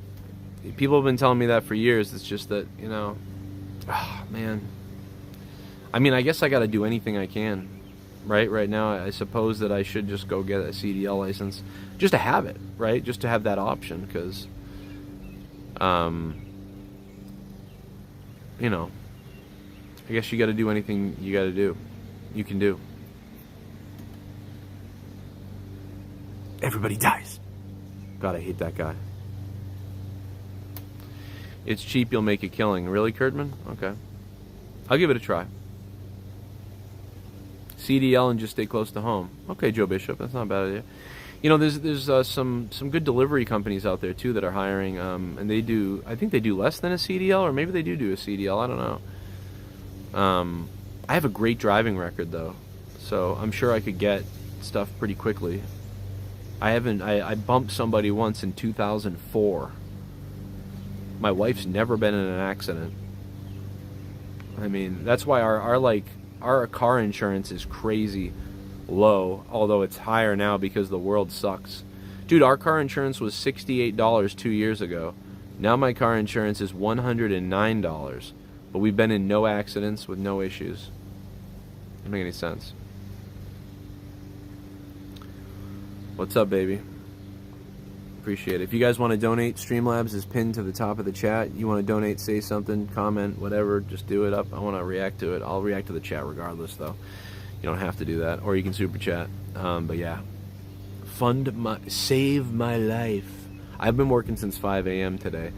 People have been telling me that for years. It's just that, you know, man. I mean, I guess I got to do anything I can. Right now, I suppose that I should just go get a CDL license. Just to have it, right? Just to have that option, because, you know, I guess you got to do anything you got to do. You can do. Everybody dies. God, I hate that guy. It's cheap, you'll make a killing. Really, Kurdman? Okay. I'll give it a try. CDL and just stay close to home. Okay, Joe Bishop, that's not a bad idea. You know, there's some good delivery companies out there, too, that are hiring. And they do, I think they do less than a CDL, or maybe they do a CDL. I don't know. I have a great driving record, though, so I'm sure I could get stuff pretty quickly. I bumped somebody once in 2004. My wife's never been in an accident. I mean, that's why our car insurance is crazy low, although it's higher now because the world sucks. Dude, our car insurance was $68 2 years ago. Now my car insurance is $109. But we've been in no accidents with no issues. Doesn't make any sense. What's up, baby? Appreciate it. If you guys want to donate, Streamlabs is pinned to the top of the chat. You want to donate, say something, comment, whatever, just do it up. I want to react to it. I'll react to the chat regardless, though. You don't have to do that. Or you can super chat. But yeah. Save my life. I've been working since 5 a.m. today.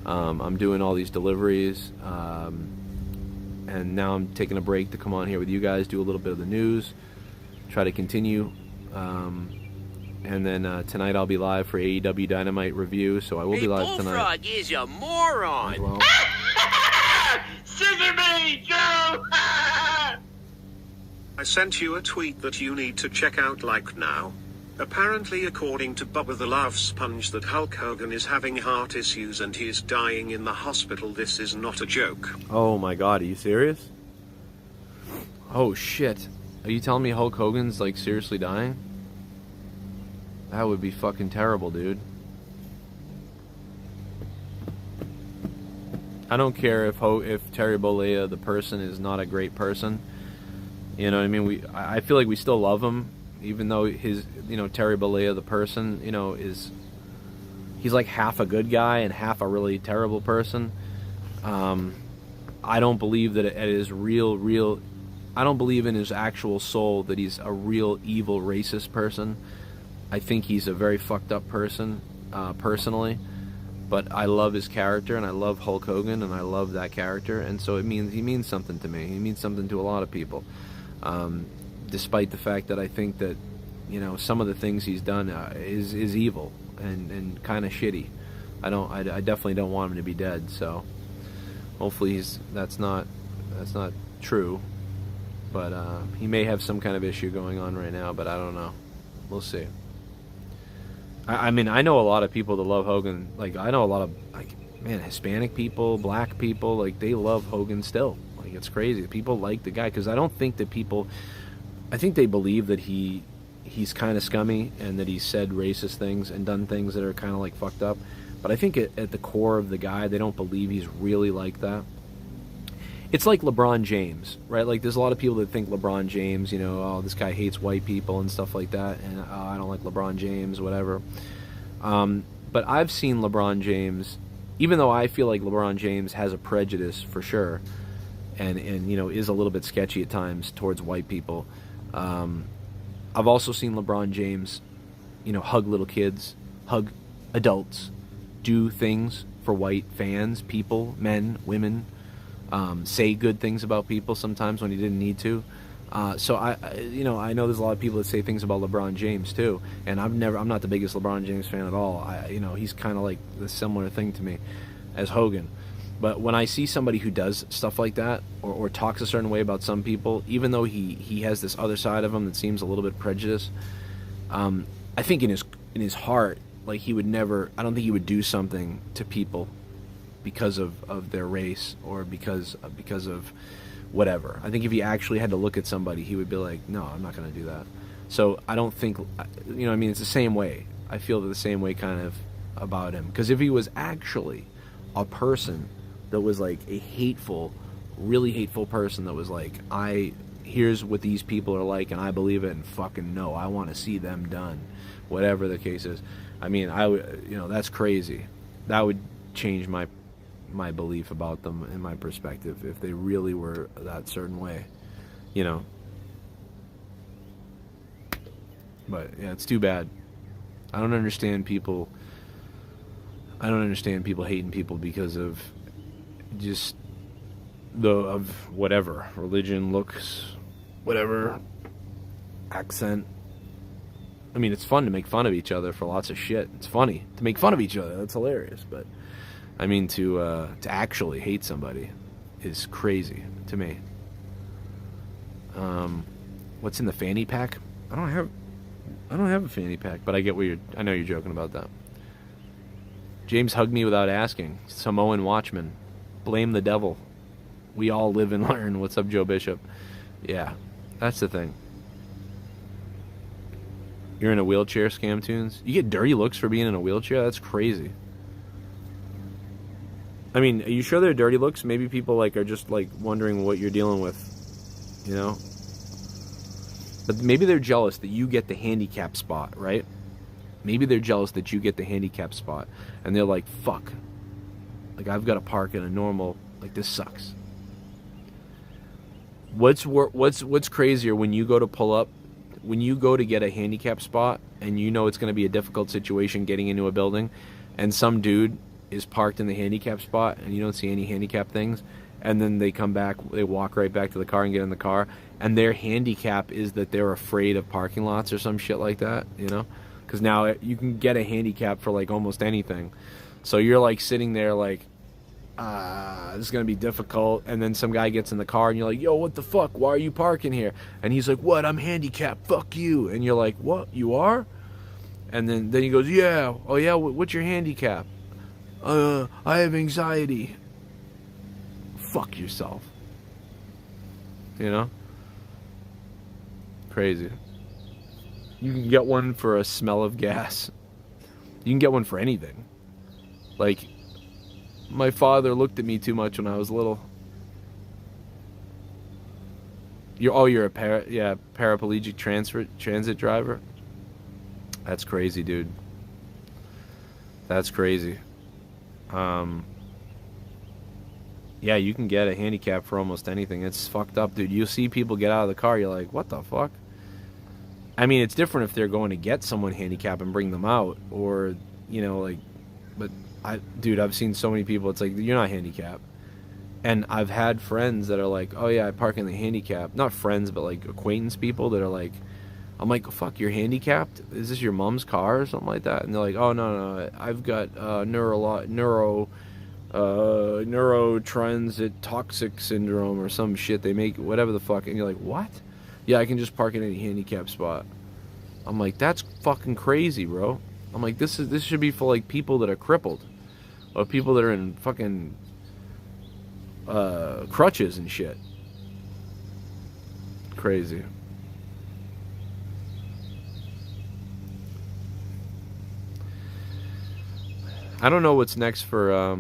I'm doing all these deliveries, and now I'm taking a break to come on here with you guys, do a little bit of the news, try to continue, and then tonight I'll be live for AEW Dynamite review, so I will be live tonight. Bullfrog is a moron. Well. Scissor me, Joe! I sent you a tweet that you need to check out like now. Apparently, according to Bubba the Love Sponge, that Hulk Hogan is having heart issues and he is dying in the hospital. This is not a joke. Oh my god, are you serious? Oh shit. Are you telling me Hulk Hogan's like seriously dying? That would be fucking terrible, dude. I don't care if Terry Bollea, the person, is not a great person. You know what I mean? I feel like we still love him, even though his, Terry Bollea, the person, he's like half a good guy and half a really terrible person. I don't believe that it is real. I don't believe in his actual soul that he's a real evil racist person. I think he's a very fucked up person, personally. But I love his character, and I love Hulk Hogan, and I love that character, and so he means something to me. He means something to a lot of people, despite the fact that I think that, some of the things he's done is evil and kind of shitty. I definitely don't want him to be dead. So hopefully that's not true. But he may have some kind of issue going on right now, but I don't know. We'll see. I mean, I know a lot of people that love Hogan. Like, I know a lot of, Hispanic people, black people, they love Hogan still. Like, it's crazy. People like the guy, because I don't think that I think they believe that he's kind of scummy and that he's said racist things and done things that are kind of, fucked up. But I think at the core of the guy, they don't believe he's really like that. It's like LeBron James, right? Like, there's a lot of people that think LeBron James, this guy hates white people and stuff like that, and I don't like LeBron James, whatever. But I've seen LeBron James, even though I feel like LeBron James has a prejudice for sure, and is a little bit sketchy at times towards white people. I've also seen LeBron James, hug little kids, hug adults, do things for white fans, people, men, women. Say good things about people sometimes when he didn't need to. So I know there's a lot of people that say things about LeBron James too, and I'm not the biggest LeBron James fan at all. He's kind of like the similar thing to me as Hogan. But when I see somebody who does stuff like that or talks a certain way about some people, even though he has this other side of him that seems a little bit prejudiced, I think in his heart, he would never. I don't think he would do something to people because of their race or because of whatever. I think if he actually had to look at somebody, he would be like, no, I'm not going to do that. So I don't think, it's the same way. I feel the same way kind of about him. Because if he was actually a person that was a hateful, really hateful person that was here's what these people are like and I believe it and fucking no, I want to see them done, whatever the case is. I mean, I would, that's crazy. That would change my belief about them and my perspective if they really were that certain way, But yeah, it's too bad. I don't understand people hating people because of just of whatever, religion, looks, whatever, accent. I mean, it's fun to make fun of each other for lots of shit. It's funny to make fun of each other. That's hilarious, but I mean, to actually hate somebody is crazy to me. What's in the fanny pack? I don't have a fanny pack, but I know you're joking about that. James hugged me without asking. Samoan Watchman. Blame the devil. We all live and learn. What's up, Joe Bishop? Yeah, that's the thing. You're in a wheelchair, Scam Tunes? You get dirty looks for being in a wheelchair? That's crazy. I mean, are you sure they're dirty looks? Maybe people are just wondering what you're dealing with, But maybe they're jealous that you get the handicap spot, right? Maybe they're jealous that you get the handicap spot, and they're like, "Fuck! I've got to park in a normal. This sucks." What's crazier when you go to pull up, when you go to get a handicap spot, and it's going to be a difficult situation getting into a building, and some dude is parked in the handicap spot and you don't see any handicap things, and then they come back, they walk right back to the car and get in the car, and their handicap is that they're afraid of parking lots or some shit like that, because now you can get a handicap for almost anything. So you're sitting there this is going to be difficult. And then some guy gets in the car and you're like, yo, what the fuck? Why are you parking here? And he's like, what? I'm handicapped. Fuck you. And you're like, what? You are? And then he goes, yeah. Oh, yeah? What's your handicap? I have anxiety. Fuck yourself. You know? Crazy. You can get one for a smell of gas. You can get one for anything. Like, my father looked at me too much when I was little. You're a paraplegic transit driver? That's crazy, dude. That's crazy. Yeah, you can get a handicap for almost anything. It's fucked up, dude. You see people get out of the car, you're like, what the fuck? I mean, it's different if they're going to get someone handicapped and bring them out, or, you know, like, but dude, I've seen so many people, it's like, you're not handicapped. And I've had friends that are like, oh yeah, I park in the handicap. Not friends, but like acquaintance people that are like, I'm like, fuck, you're handicapped? Is this your mom's car or something like that? And they're like, oh no, I've got neurotransit toxic syndrome or some shit. They make whatever the fuck, and you're like, what? Yeah, I can just park in any handicap spot. I'm like, that's fucking crazy, bro. I'm like, this should be for like people that are crippled, or people that are in fucking crutches and shit. Crazy. I don't know what's next for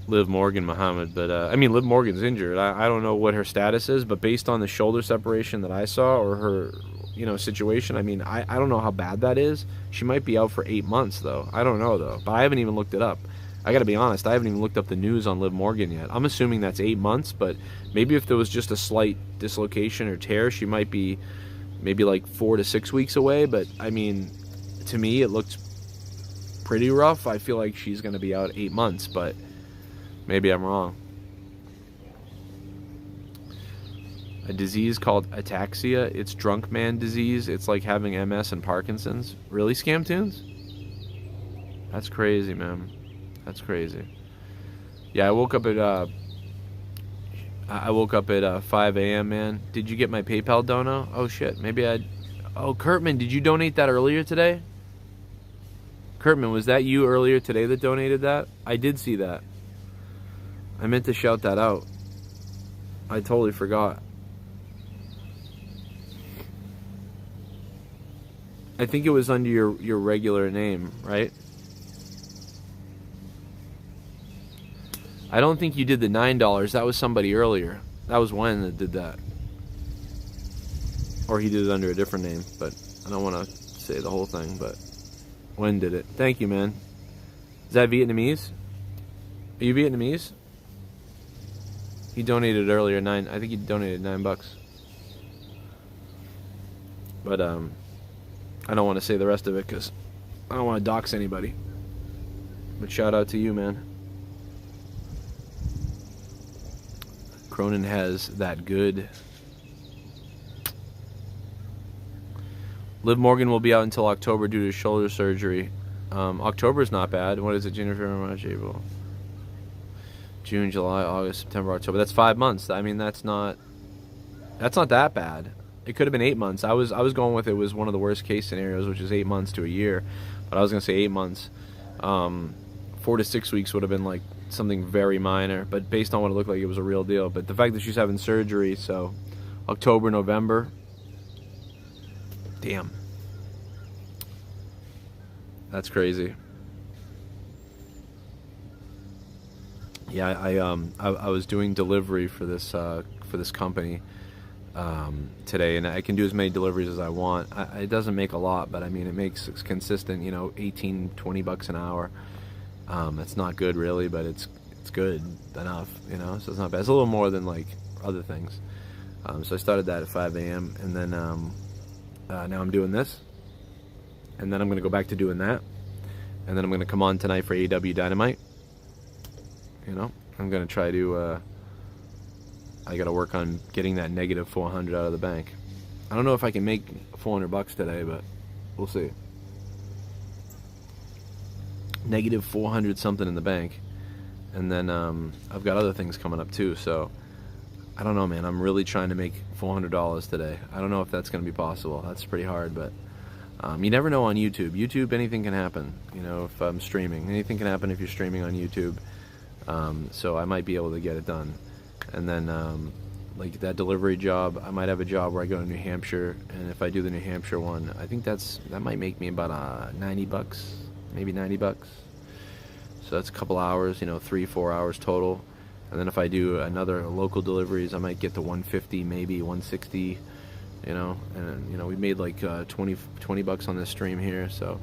Liv Morgan Muhammad, but I mean, Liv Morgan's injured. I don't know what her status is, but based on the shoulder separation that I saw, or her, you know, situation, I mean, I don't know how bad that is. She might be out for 8 months, though. I don't know, though. But I haven't even looked it up. I gotta be honest, I haven't even looked up the news on Liv Morgan yet. I'm assuming that's 8 months, but maybe if there was just a slight dislocation or tear, she might be maybe like 4 to 6 weeks away. But I mean, to me, it looked pretty rough. I feel like she's gonna be out 8 months, but maybe I'm wrong. A disease called ataxia. It's drunk man disease. It's like having MS and Parkinson's. Really, Scam Tunes? That's crazy, man. That's crazy. Yeah, I woke up at 5 a.m., man. Did you get my PayPal dono? Oh shit, maybe I. Oh, Kurtman, did you donate that earlier today? Kurtman, was that you earlier today that donated that? I did see that. I meant to shout that out. I totally forgot. I think it was under your regular name, right? I don't think you did the $9. That was somebody earlier. That was Wen that did that. Or he did it under a different name, but I don't want to say the whole thing, but Wen did it. Thank you, man. Is that Vietnamese? Are you Vietnamese? He donated earlier I think he donated $9. But I don't want to say the rest of it because I don't want to dox anybody. But shout out to you, man. Cronin has that good. Liv Morgan will be out until October due to shoulder surgery. October's not bad. What is it? January, March, April, June, July, August, September, October. That's 5 months. I mean, that's not that bad. It could have been 8 months. I was going with it was one of the worst case scenarios, which is 8 months to a year. But I was gonna say 8 months. 4 to 6 weeks would have been like something very minor, but based on what it looked like, it was a real deal. But the fact that she's having surgery, so October, November, damn, that's crazy. Yeah, I was doing delivery for this company today, and I can do as many deliveries as I want. It doesn't make a lot, but I mean, it makes it's consistent, you know, $18-20 an hour. It's not good really, but it's good enough, you know, so it's not bad. It's a little more than like other things. So I started that at 5 a.m. and then now I'm doing this, and then I'm gonna go back to doing that, and then I'm gonna come on tonight for AEW Dynamite. You know, I'm gonna try to I gotta work on getting that negative 400 out of the bank. I don't know if I can make $400 today, but we'll see. Negative 400 something in the bank, And then I've got other things coming up too, so I don't know, man. I'm really trying to make $400 today. I don't know if that's going to be possible. That's pretty hard, but you never know on YouTube. YouTube, anything can happen. You know, if I'm streaming, anything can happen if you're streaming on YouTube. So I might be able to get it done. And then like that delivery job, I might have a job where I go to New Hampshire, and if I do the New Hampshire one, I think that might make me about 90 bucks, maybe 90 bucks. So that's a couple hours, you know, 3-4 hours total. And then if I do another local deliveries, I might get to 150, maybe 160, you know. And you know, we made like 20 bucks on this stream here. So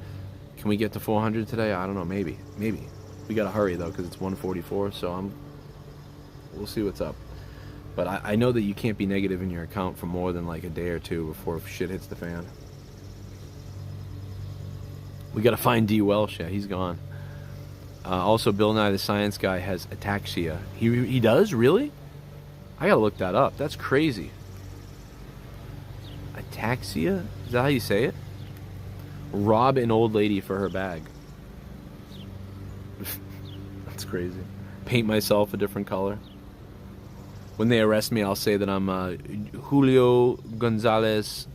can we get to 400 today? I don't know, maybe. We gotta hurry though, because it's 144. So we'll see what's up. But I know that you can't be negative in your account for more than like a day or two before shit hits the fan. We gotta find D. Welsh. Yeah, he's gone. Also, Bill Nye the Science Guy has ataxia. He does? Really? I gotta look that up. That's crazy. Ataxia? Is that how you say it? Rob an old lady for her bag. That's crazy. Paint myself a different color. When they arrest me, I'll say that I'm Julio Gonzalez,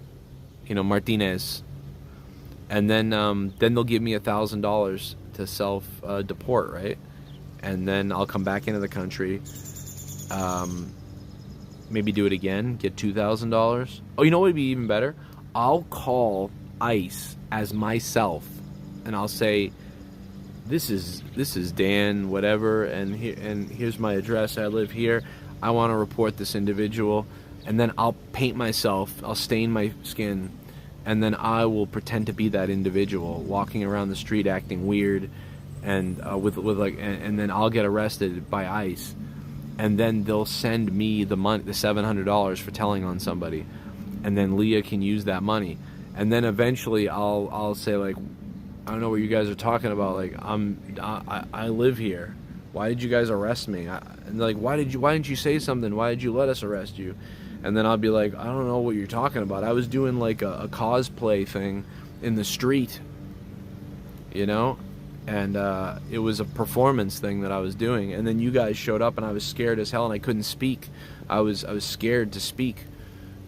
you know, Martinez. And then they'll give me $1,000 to self-deport, right? And then I'll come back into the country, maybe do it again, get $2,000. Oh, you know what would be even better? I'll call ICE as myself, and I'll say, this is Dan, whatever, and here's my address. I live here. I want to report this individual, and then I'll paint myself. I'll stain my skin. And then I will pretend to be that individual walking around the street acting weird, and and then I'll get arrested by ICE, and then they'll send me the money, the $700 for telling on somebody, and then Leah can use that money, and then eventually I'll say like, I don't know what you guys are talking about. Like I live here. Why did you guys arrest me? And they're like, why didn't you say something? Why did you let us arrest you? And then I'll be like, I don't know what you're talking about. I was doing like a cosplay thing in the street, you know? And it was a performance thing that I was doing. And then you guys showed up, and I was scared as hell, and I couldn't speak. I was scared to speak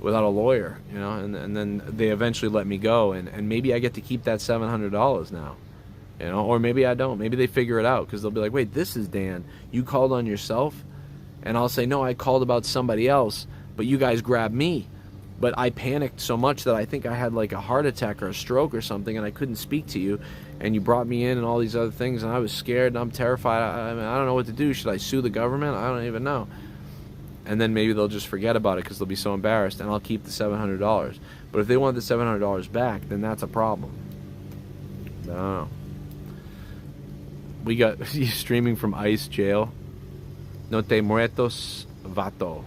without a lawyer, you know? And then they eventually let me go, and maybe I get to keep that $700 now, you know? Or maybe I don't. Maybe they figure it out, because they'll be like, wait, this is Dan. You called on yourself? And I'll say, no, I called about somebody else. But you guys grabbed me. But I panicked so much that I think I had like a heart attack or a stroke or something, and I couldn't speak to you. And you brought me in and all these other things, and I was scared and I'm terrified. I don't know what to do. Should I sue the government? I don't even know. And then maybe they'll just forget about it because they'll be so embarrassed, and I'll keep the $700. But if they want the $700 back, then that's a problem. I don't know. We got streaming from ICE jail. No te muertos, vato.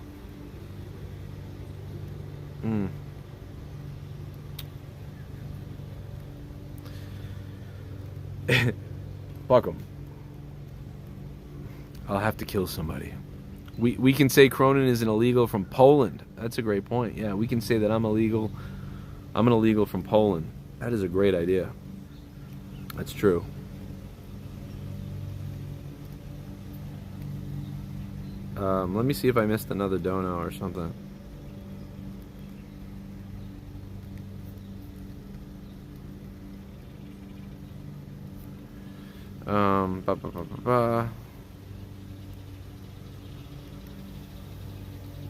Fuck them. I'll have to kill somebody. We can say Cronin is an illegal from Poland. That's a great point. Yeah, we can say that I'm illegal. I'm an illegal from Poland. That is a great idea. That's true. Let me see if I missed another dono or something.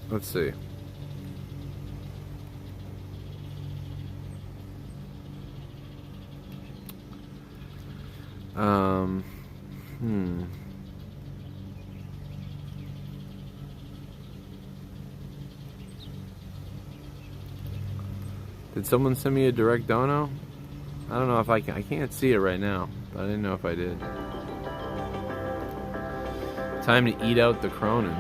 Let's see. Did someone send me a direct dono? I don't know if I can. I can't see it right now, but I didn't know if I did. Time to eat out the Cronin.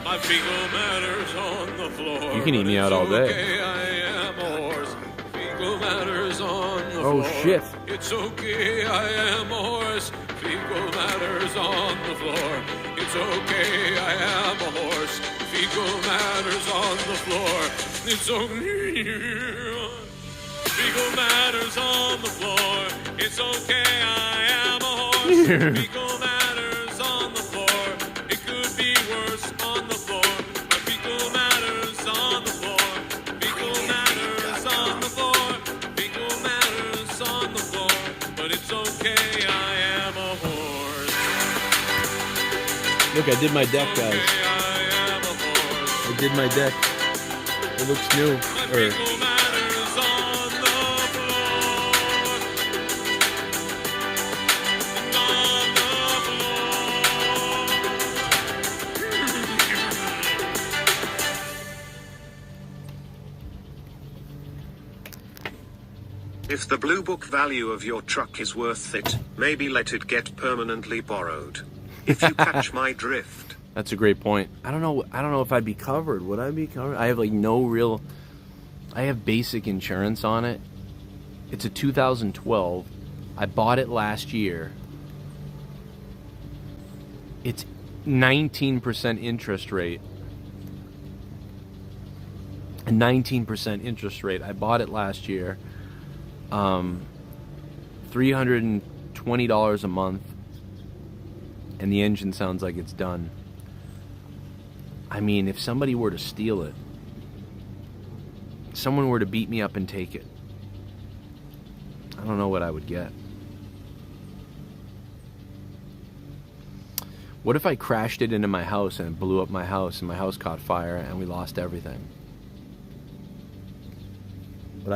My fecal matter's on the floor. You can eat me out all day. Okay, I am a horse. Fecal matter's on the floor. Oh shit. It's okay, I am a horse. Fecal matter's on the floor. It's okay, I am a horse. Fecal matter's on the floor. It's okay. Fecal matter's on the floor. It's okay, I am a horse. Fecal matter's on the floor. Look, I did my deck, guys. I did my deck. It looks new. If the blue book value of your truck is worth it, maybe let it get permanently borrowed. If you catch my drift. That's a great point. I don't know if I'd be covered. Would I be covered? I have like no real. I have basic insurance on it. It's a 2012. I bought it last year. It's 19% interest rate. A 19% interest rate. I bought it last year. $320 a month, and the engine sounds like it's done. I mean, if somebody were to steal it, someone were to beat me up and take it, I don't know what I would get. What if I crashed it into my house and it blew up my house and my house caught fire and we lost everything? But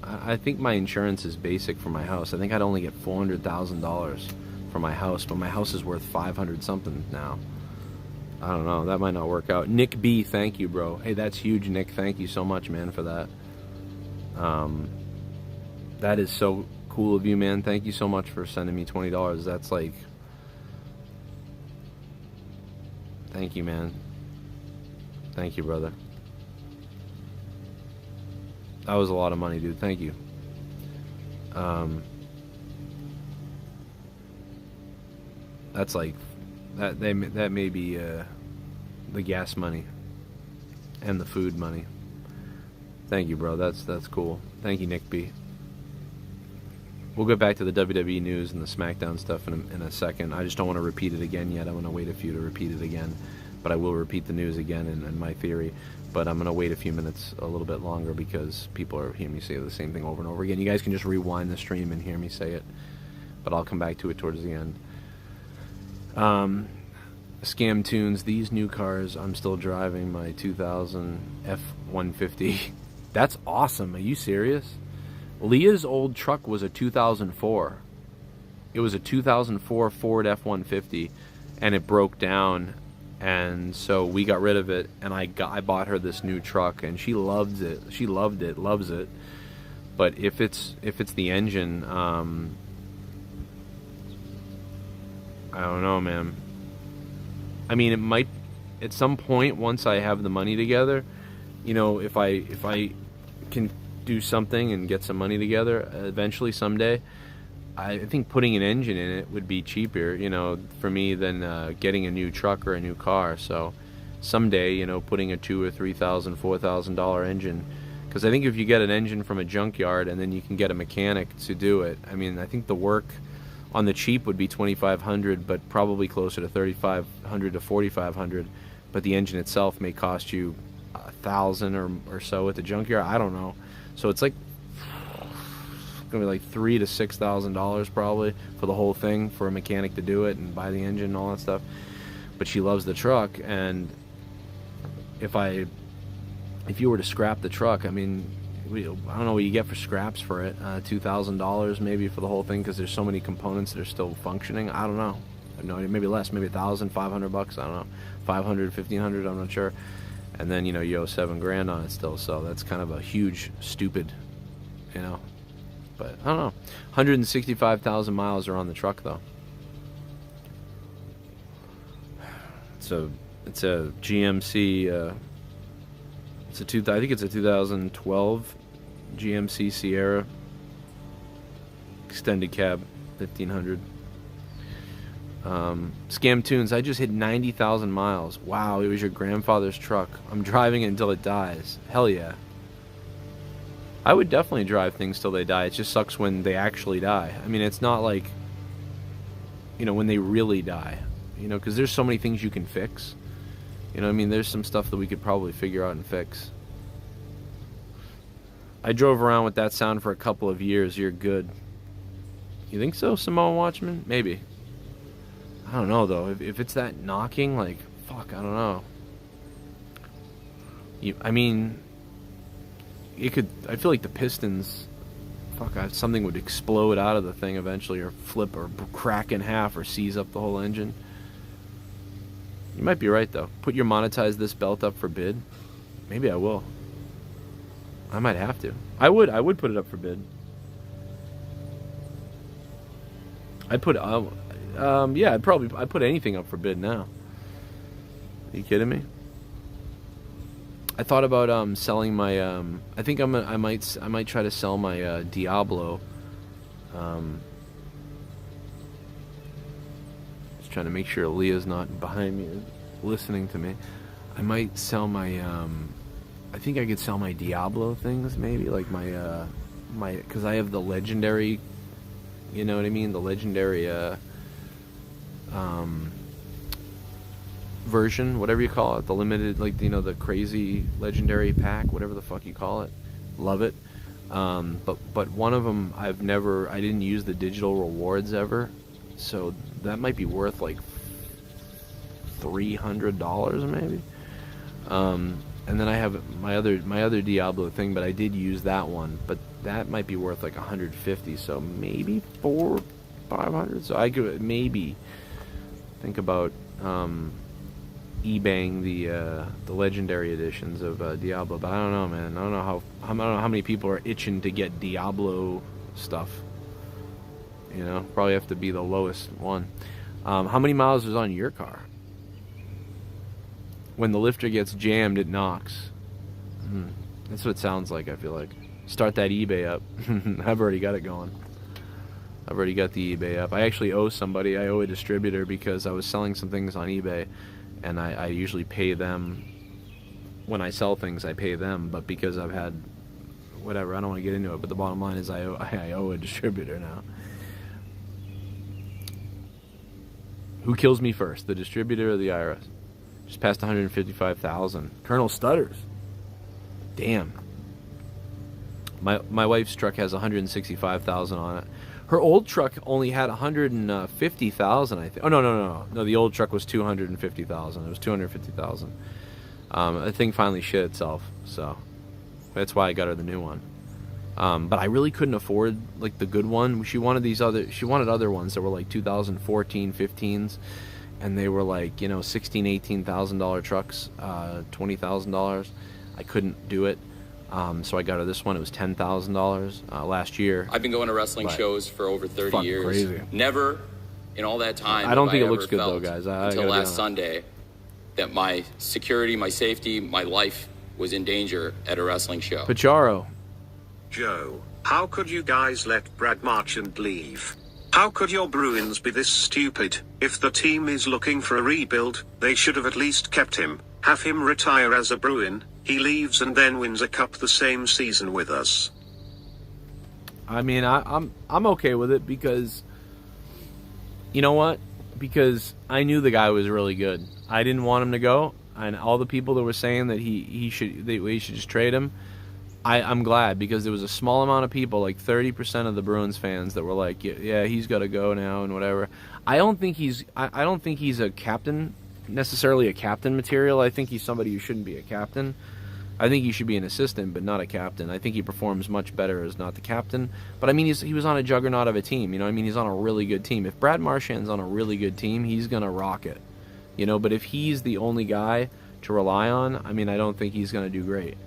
I think my insurance is basic for my house. I think I'd only get $400,000 for my house, but my house is worth 500 something now. I don't know. That might not work out. Nick B, thank you, bro. Hey, that's huge, Nick. Thank you so much, man, for that. That is so cool of you, man. Thank you so much for sending me $20. That's like... Thank you, man. Thank you, brother. That was a lot of money, dude. Thank you. That's like that may be the gas money and the food money. Thank you, bro. That's cool. Thank you, Nick B. We'll get back to the WWE news and the SmackDown stuff in a second. I just don't want to repeat it again yet. I want to wait a few to repeat it again, but I will repeat the news again and my theory. But I'm going to wait a few minutes, a little bit longer, because people are hearing me say the same thing over and over again. You guys can just rewind the stream and hear me say it, but I'll come back to it towards the end. Scam tunes. These new cars, I'm still driving my 2000 F-150. That's awesome. Are you serious? Leah's old truck was a 2004. It was a 2004 Ford F-150, and it broke down. And so we got rid of it, and I bought her this new truck, and she loves it. She loved it, loves it. But if it's the engine, I don't know, man. I mean, it might at some point, once I have the money together, you know, if I can do something and get some money together, eventually someday, I think putting an engine in it would be cheaper, you know, for me than getting a new truck or a new car. So someday, you know, putting a $2,000 or $3,000, $4,000 engine, because I think if you get an engine from a junkyard and then you can get a mechanic to do it, I mean, I think the work on the cheap would be $2,500, but probably closer to $3,500 to $4,500. But the engine itself may cost you $1,000 or so at the junkyard. I don't know. So it's like gonna be like $3,000 to $6,000 probably for the whole thing, for a mechanic to do it and buy the engine and all that stuff. But she loves the truck, and if you were to scrap the truck, I mean, I don't know what you get for scraps for it. $2,000 maybe for the whole thing, because there's so many components that are still functioning. I don't know. I have no idea. Maybe less, maybe $1,000, $500. I don't know, $500, $1,500. I'm not sure. And then, you know, you owe $7,000 on it still. So that's kind of a huge, stupid, you know. But I don't know. 165,000 miles are on the truck, though. It's a GMC. I think it's a 2012 GMC Sierra extended cab, 1500. Scam tunes. I just hit 90,000 miles. Wow, it was your grandfather's truck. I'm driving it until it dies. Hell yeah. I would definitely drive things till they die. It just sucks when they actually die. I mean, it's not like, you know, when they really die, you know, because there's so many things you can fix. You know what I mean? There's some stuff that we could probably figure out and fix. I drove around with that sound for a couple of years. You're good. You think so, Samoa Watchman? Maybe. I don't know though. If it's that knocking, like, fuck, I don't know. I mean, it could. I feel like the pistons, fuck, something would explode out of the thing eventually, or flip, or crack in half, or seize up the whole engine. You might be right though. Put your monetize this belt up for bid. Maybe I will. I might have to. I would put it up for bid. I'd put yeah, I'd put anything up for bid now. Are you kidding me? I thought about selling my I think I might try to sell my Diablo. Just trying to make sure Leah's not behind me listening to me. I might sell my I think I could sell my Diablo things, maybe, like my because I have the legendary, you know what I mean, the legendary version, whatever you call it, the limited, like, you know, the crazy legendary pack, whatever the fuck you call it. Love it. But one of them I didn't use the digital rewards ever, so that might be worth like $300 maybe. And then I have my other Diablo thing, but I did use that one, but that might be worth like $150, so maybe $400-500. So I could maybe think about eBaying the legendary editions of Diablo, but I don't know, man. I don't know how many people are itching to get Diablo stuff. You know, probably have to be the lowest one. How many miles is on your car? When the lifter gets jammed, it knocks. That's what it sounds like, I feel like. Start that eBay up. I've already got it going. I've already got the eBay up. I actually owe somebody. I owe a distributor because I was selling some things on eBay, and I usually pay them. When I sell things, I pay them, but because I've had whatever, I don't want to get into it, but the bottom line is I owe a distributor now. Who kills me first, the distributor or the IRS? Just passed 155,000. Colonel Stutters. Damn. My wife's truck has 165,000 on it. Her old truck only had 150,000, I think. Oh, no. The old truck was 250,000. It was 250,000. The thing finally shit itself, so that's why I got her the new one. But I really couldn't afford like the good one. She wanted other ones that were like 2014 15s, and they were like, you know, $16,000-18,000 trucks, $20,000. I couldn't do it. So I got her this one. It was $10,000 last year. I've been going to wrestling shows for over 30 years. Crazy. Never in all that time. I don't think it looks good though, guys. Until last Sunday, that my security, my safety, my life was in danger at a wrestling show. Pacharo. Joe, how could you guys let Brad Marchand leave? How could your Bruins be this stupid? If the team is looking for a rebuild, they should have at least kept him. Have him retire as a Bruin. He leaves and then wins a cup the same season with us. I mean, I'm okay with it because, you know what? Because I knew the guy was really good. I didn't want him to go, and all the people that were saying that we should just trade him, I'm glad, because there was a small amount of people, like 30% of the Bruins fans, that were like, yeah, he's got to go now and whatever. I don't think he's a captain, necessarily a captain material. I think he's somebody who shouldn't be a captain. I think he should be an assistant, but not a captain. I think he performs much better as not the captain. But I mean, he was on a juggernaut of a team. You know, I mean, he's on a really good team. If Brad Marchand's on a really good team, he's gonna rock it. You know, but if he's the only guy to rely on, I mean, I don't think he's gonna do great.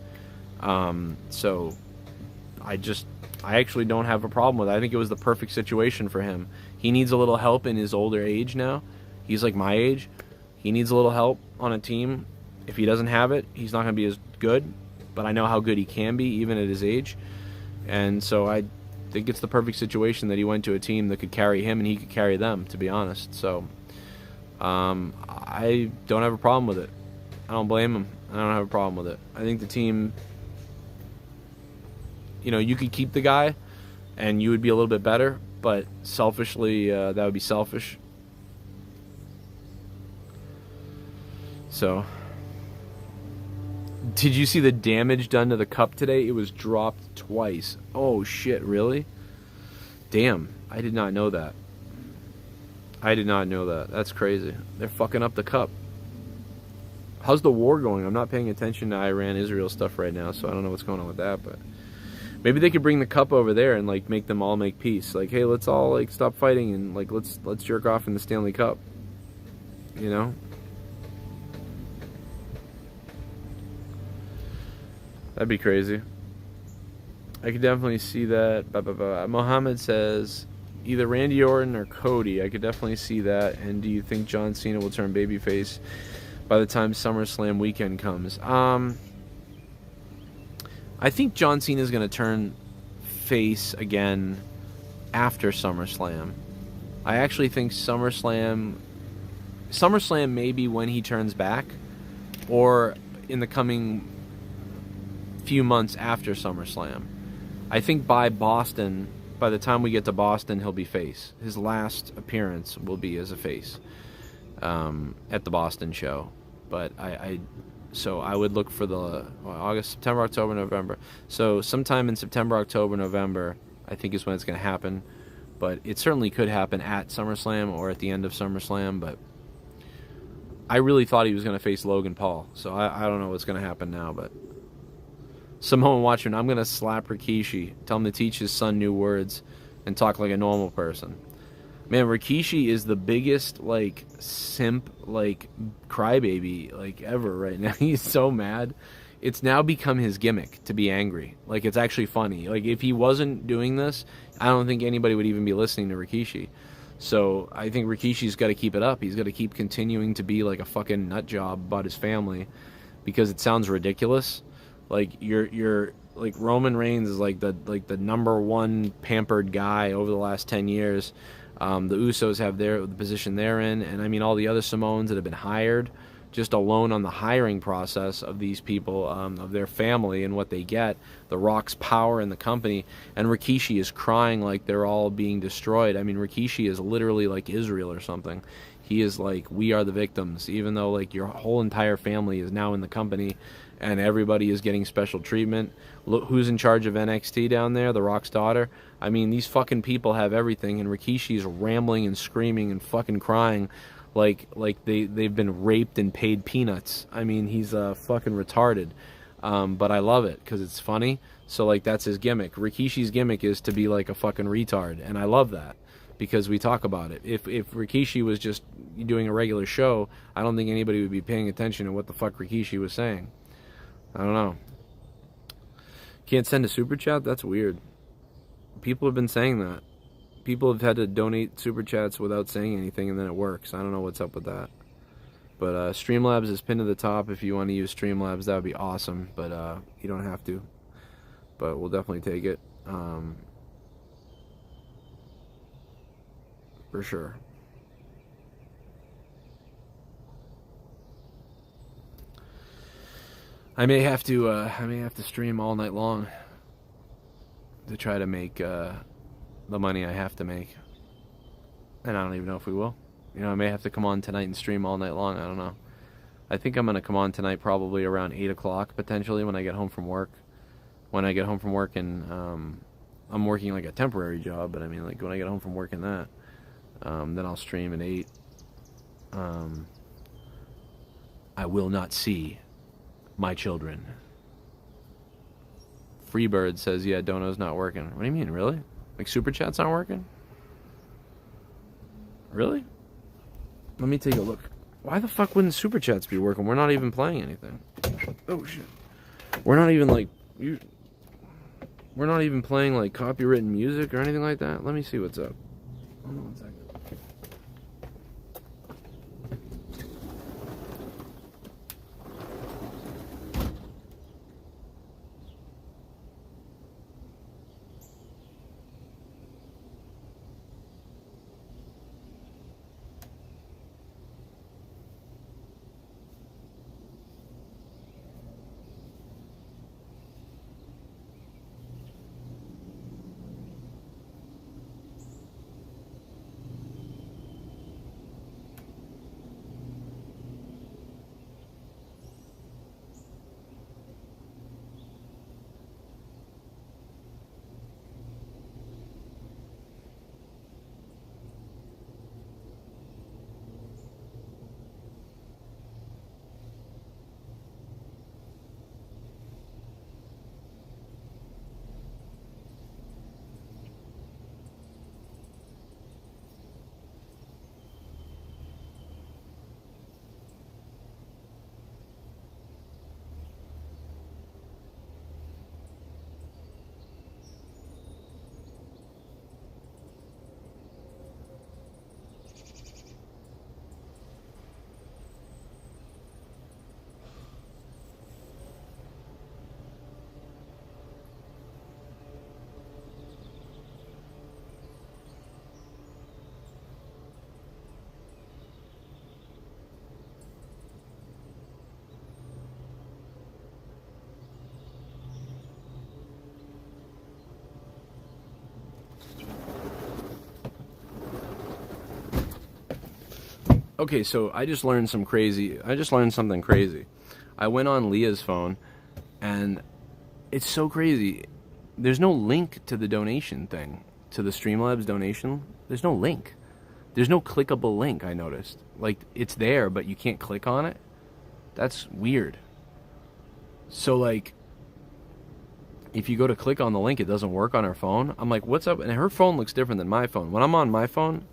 So I actually don't have a problem with it. I think it was the perfect situation for him. He needs a little help in his older age now. He's like my age. He needs a little help on a team. If he doesn't have it, he's not going to be as good. But I know how good he can be, even at his age. And so I think it's the perfect situation that he went to a team that could carry him and he could carry them, to be honest. So I don't have a problem with it. I don't blame him. I don't have a problem with it. I think the team, you know, you could keep the guy and you would be a little bit better. But selfishly, that would be selfish. So, did you see the damage done to the cup today? It was dropped twice. Oh shit, really? Damn, I did not know that. I did not know that. That's crazy. They're fucking up the cup. How's the war going? I'm not paying attention to Iran-Israel stuff right now, so I don't know what's going on with that, but maybe they could bring the cup over there and like make them all make peace. Like, hey, let's all like stop fighting and like let's jerk off in the Stanley Cup. You know? That'd be crazy. I could definitely see that. Mohammed says either Randy Orton or Cody. I could definitely see that. And do you think John Cena will turn babyface by the time SummerSlam weekend comes? I think John Cena is going to turn face again after SummerSlam. I actually think SummerSlam may be when he turns back, or in the coming few months after SummerSlam. I think by the time we get to Boston, he'll be face. His last appearance will be as a face at the Boston show. But so I would look for the August, September, October, November. So sometime in September, October, November, I think is when it's going to happen. But it certainly could happen at SummerSlam or at the end of SummerSlam. But I really thought he was going to face Logan Paul. So I don't know what's going to happen now. But Samoan Watchman, I'm going to slap Rikishi. Tell him to teach his son new words and talk like a normal person. Man, Rikishi is the biggest, like, simp, like, crybaby, like, ever right now. He's so mad. It's now become his gimmick to be angry. Like, it's actually funny. Like, if he wasn't doing this, I don't think anybody would even be listening to Rikishi. So, I think Rikishi's got to keep it up. He's got to keep continuing to be, like, a fucking nut job about his family because it sounds ridiculous. Like, you're like, Roman Reigns is, like, the number one pampered guy over the last 10 years. The Usos have the position they're in, and I mean all the other Samoans that have been hired, just alone on the hiring process of these people, of their family and what they get, The Rock's power in the company, and Rikishi is crying like they're all being destroyed. I mean, Rikishi is literally like Israel or something. He is like, we are the victims, even though like your whole entire family is now in the company and everybody is getting special treatment. Look, who's in charge of NXT down there? The Rock's daughter. I mean, these fucking people have everything, and Rikishi's rambling and screaming and fucking crying like they've been raped and paid peanuts. I mean, he's fucking retarded. But I love it because it's funny. So like that's his gimmick. Rikishi's gimmick is to be like a fucking retard, and I love that because we talk about it. If Rikishi was just doing a regular show, I don't think anybody would be paying attention to what the fuck Rikishi was saying. I don't know. Can't send a super chat? That's weird. People have been saying that. People have had to donate super chats without saying anything, and then it works. I don't know what's up with that. But Streamlabs is pinned to the top. If you want to use Streamlabs, that would be awesome. But you don't have to. But we'll definitely take it. For sure. I may have to stream all night long to try to make the money I have to make. And I don't even know if we will. You know, I may have to come on tonight and stream all night long. I don't know. I think I'm going to come on tonight probably around 8 o'clock, potentially, when I get home from work. When I get home from work and I'm working like a temporary job, but I mean, like when I get home from work and that, then I'll stream at 8. I will not see my children. Freebird says, yeah, Dono's not working. What do you mean, really? Like super chats aren't working? Really? Let me take a look. Why the fuck wouldn't super chats be working? We're not even playing anything. Oh shit. We're not even like we're not even playing like copywritten music or anything like that. Let me see what's up. Hold on 1 second. Okay, so I just learned something crazy. I went on Leah's phone, and it's so crazy. There's no link to the donation thing, to the Streamlabs donation. There's no link. There's no clickable link, I noticed. Like, it's there, but you can't click on it. That's weird. So, like, if you go to click on the link, it doesn't work on her phone. I'm like, what's up? And her phone looks different than my phone. When I'm on my phone,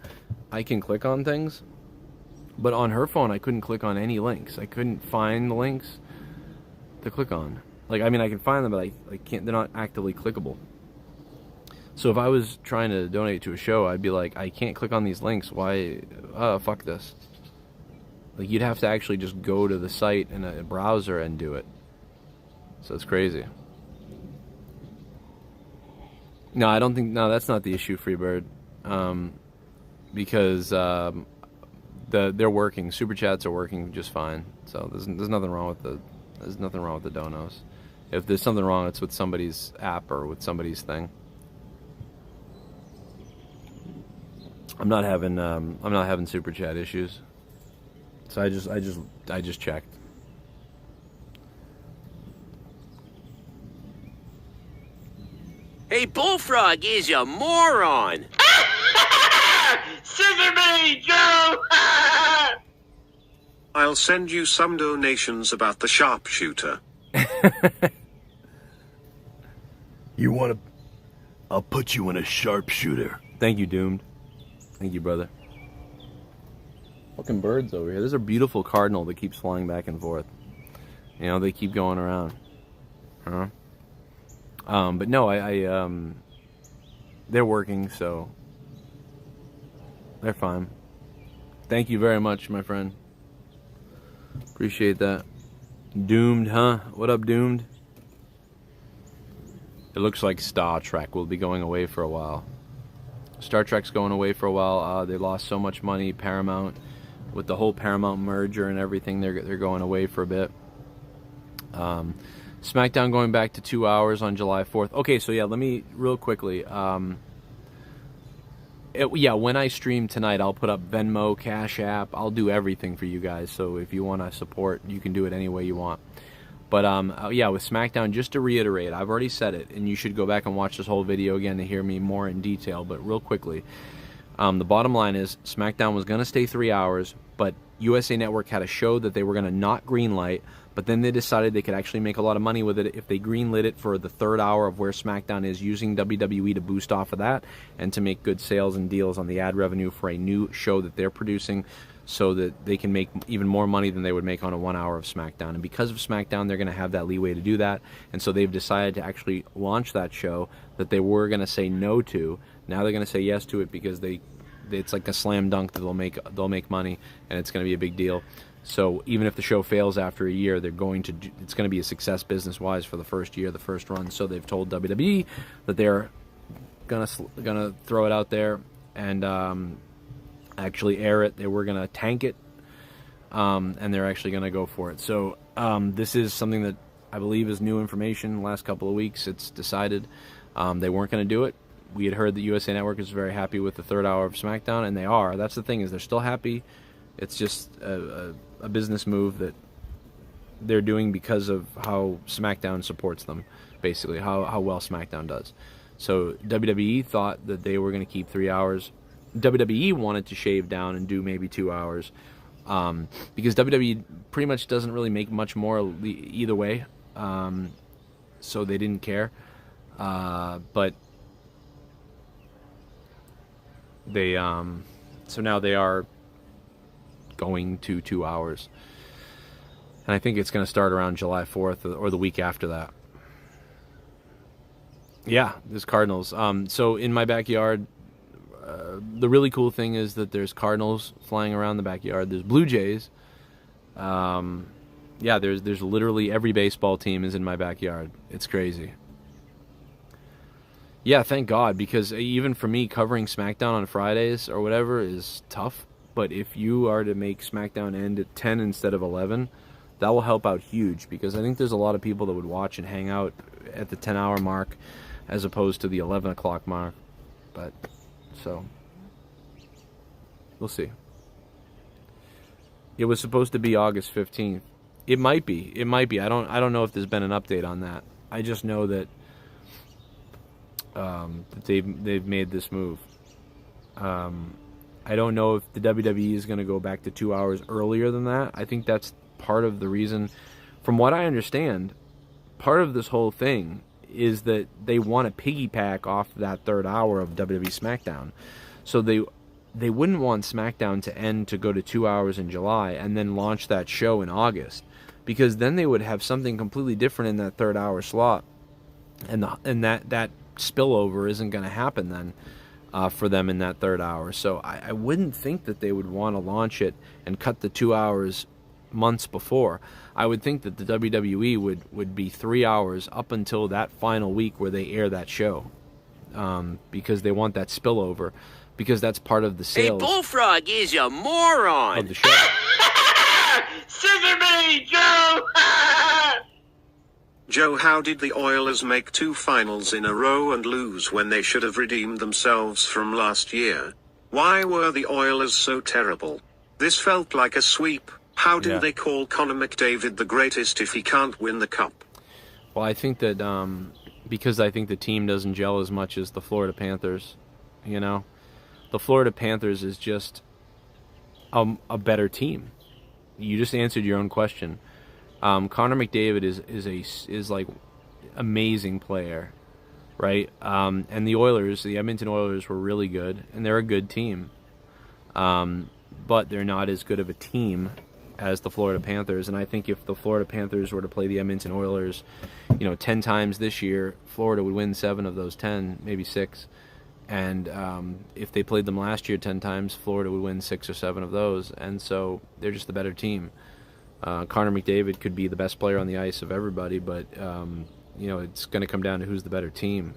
I can click on things. But on her phone, I couldn't click on any links. I couldn't find the links to click on. Like, I mean, I can find them, but I can't. They're not actively clickable. So if I was trying to donate to a show, I'd be like, I can't click on these links. Why? Fuck this. Like, you'd have to actually just go to the site in a browser and do it. So it's crazy. No, I don't think. No, that's not the issue, Freebird. Because they're working. Superchats are working just fine. So there's nothing wrong with the donos. If there's something wrong, it's with somebody's app or with somebody's thing. I'm not having super chat issues. So I just checked. Hey, Bullfrog is a moron. Scissor me, Joe! I'll send you some donations about the sharpshooter. You want to? I'll put you in a sharpshooter. Thank you, Doomed. Thank you, brother. Fucking birds over here. There's a beautiful cardinal that keeps flying back and forth. You know, they keep going around. Huh? But no, they're working, so they're fine. Thank you very much, my friend. Appreciate that. Doomed, huh? What up, Doomed? It looks like Star Trek will be going away for a while. Star Trek's going away for a while. They lost so much money. Paramount, with the whole Paramount merger and everything, they're going away for a bit. SmackDown going back to 2 hours on July 4th. Okay, so yeah, let me real quickly. When I stream tonight, I'll put up Venmo, Cash App. I'll do everything for you guys. So if you want to support, you can do it any way you want. But with SmackDown, just to reiterate, I've already said it, and you should go back and watch this whole video again to hear me more in detail. But real quickly, the bottom line is SmackDown was going to stay 3 hours, but USA Network had a show that they were going to not greenlight. But then they decided they could actually make a lot of money with it if they greenlit it for the third hour of where SmackDown is, using WWE to boost off of that and to make good sales and deals on the ad revenue for a new show that they're producing, so that they can make even more money than they would make on a 1 hour of SmackDown. And because of SmackDown, they're going to have that leeway to do that. And so they've decided to actually launch that show that they were going to say no to. Now they're going to say yes to it because it's like a slam dunk that they'll make money, and it's going to be a big deal. So even if the show fails after a year, it's going to be a success business-wise for the first year, the first run. So they've told WWE that they're gonna throw it out there and actually air it. They were gonna tank it, and they're actually gonna go for it. So this is something that I believe is new information. The last couple of weeks, it's decided they weren't gonna do it. We had heard that USA Network is very happy with the third hour of SmackDown, and they are. That's the thing, is they're still happy. It's just a business move that they're doing because of how SmackDown supports them, basically, how well SmackDown does. So WWE thought that they were going to keep 3 hours. WWE wanted to shave down and do maybe 2 hours, because WWE pretty much doesn't really make much more either way, so they didn't care. But they so now they are going to 2 hours, and I think it's going to start around July 4th or the week after that. Yeah, there's Cardinals. So in my backyard, the really cool thing is that there's Cardinals flying around the backyard. There's Blue Jays. There's literally every baseball team is in my backyard. It's crazy. Yeah, thank God, because even for me, covering SmackDown on Fridays or whatever is tough. But if you are to make SmackDown end at 10 instead of 11, that will help out huge, because I think there's a lot of people that would watch and hang out at the 10-hour mark as opposed to the 11 o'clock mark. But, so, we'll see. It was supposed to be August 15th. It might be. It might be. I don't know if there's been an update on that. I just know that that they've made this move. I don't know if the WWE is going to go back to 2 hours earlier than that. I think that's part of the reason. From what I understand, part of this whole thing is that they want to piggyback off that third hour of WWE SmackDown. So they wouldn't want SmackDown to end to go to 2 hours in July and then launch that show in August, because then they would have something completely different in that third hour slot, and that spillover isn't going to happen then for them in that third hour. So I wouldn't think that they would want to launch it and cut the 2 hours months before. I would think that the WWE would be 3 hours up until that final week where they air that show, because they want that spillover, because that's part of the sales. Hey, Bullfrog is a moron. Of the show. Scissor me, Joe! Joe, how did the Oilers make 2 finals in a row and lose when they should have redeemed themselves from last year? Why were the Oilers so terrible? This felt like a sweep. How did they call Connor McDavid the greatest if he can't win the cup? Well, I think that because I think the team doesn't gel as much as the Florida Panthers. You know, the Florida Panthers is just a better team. You just answered your own question. Connor McDavid is like amazing player, right? And the Oilers, the Edmonton Oilers, were really good, and they're a good team. But they're not as good of a team as the Florida Panthers. And I think if the Florida Panthers were to play the Edmonton Oilers, 10 times this year, Florida would win 7 of those 10, maybe 6. And if they played them last year 10 times, Florida would win 6 or 7 of those. And so they're just the better team. Connor McDavid could be the best player on the ice of everybody, but it's going to come down to who's the better team.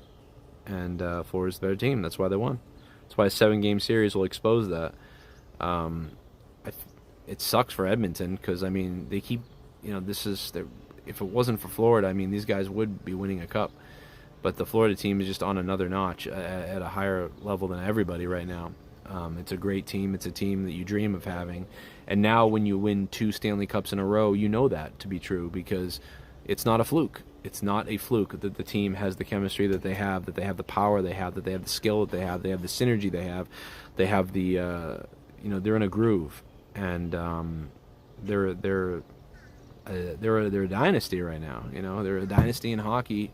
And Florida's the better team. That's why they won. That's why a 7-game series will expose that. It sucks for Edmonton because, they keep, if it wasn't for Florida, these guys would be winning a cup. But the Florida team is just on another notch at a higher level than everybody right now. It's a great team. It's a team that you dream of having. And now when you win 2 Stanley Cups in a row, you know that to be true because it's not a fluke. It's not a fluke that the team has the chemistry that they have the power they have, that they have the skill that they have the synergy they have the, they're in a groove. And they're a dynasty right now. They're a dynasty in hockey.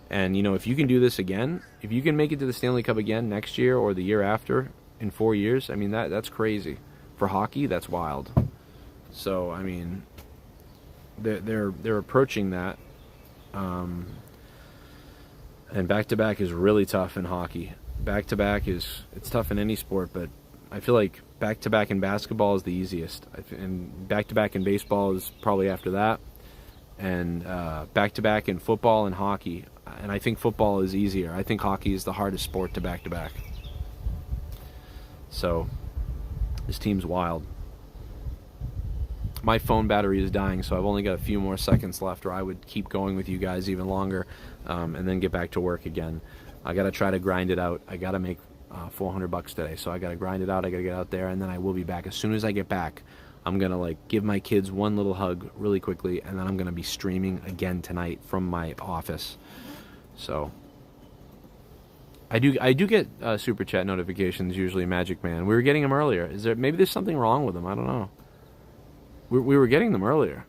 And if you can do this again, if you can make it to the Stanley Cup again next year or the year after in 4 years, that's crazy. For hockey, that's wild. So they're approaching that. And back-to-back is really tough in hockey. Back-to-back it's tough in any sport, but I feel like back-to-back in basketball is the easiest. And back-to-back in baseball is probably after that. And back-to-back in football and hockey. And I think football is easier. I think hockey is the hardest sport to back-to-back. So, this team's wild. My phone battery is dying, so I've only got a few more seconds left, or I would keep going with you guys even longer and then get back to work again. I got to try to grind it out. I got to make $400 today, so I got to grind it out. I got to get out there, and then I will be back. As soon as I get back, I'm going to give my kids one little hug really quickly, and then I'm going to be streaming again tonight from my office. So I do get super chat notifications usually, Magic Man. We were getting them earlier. Maybe there's something wrong with them? I don't know. We were getting them earlier.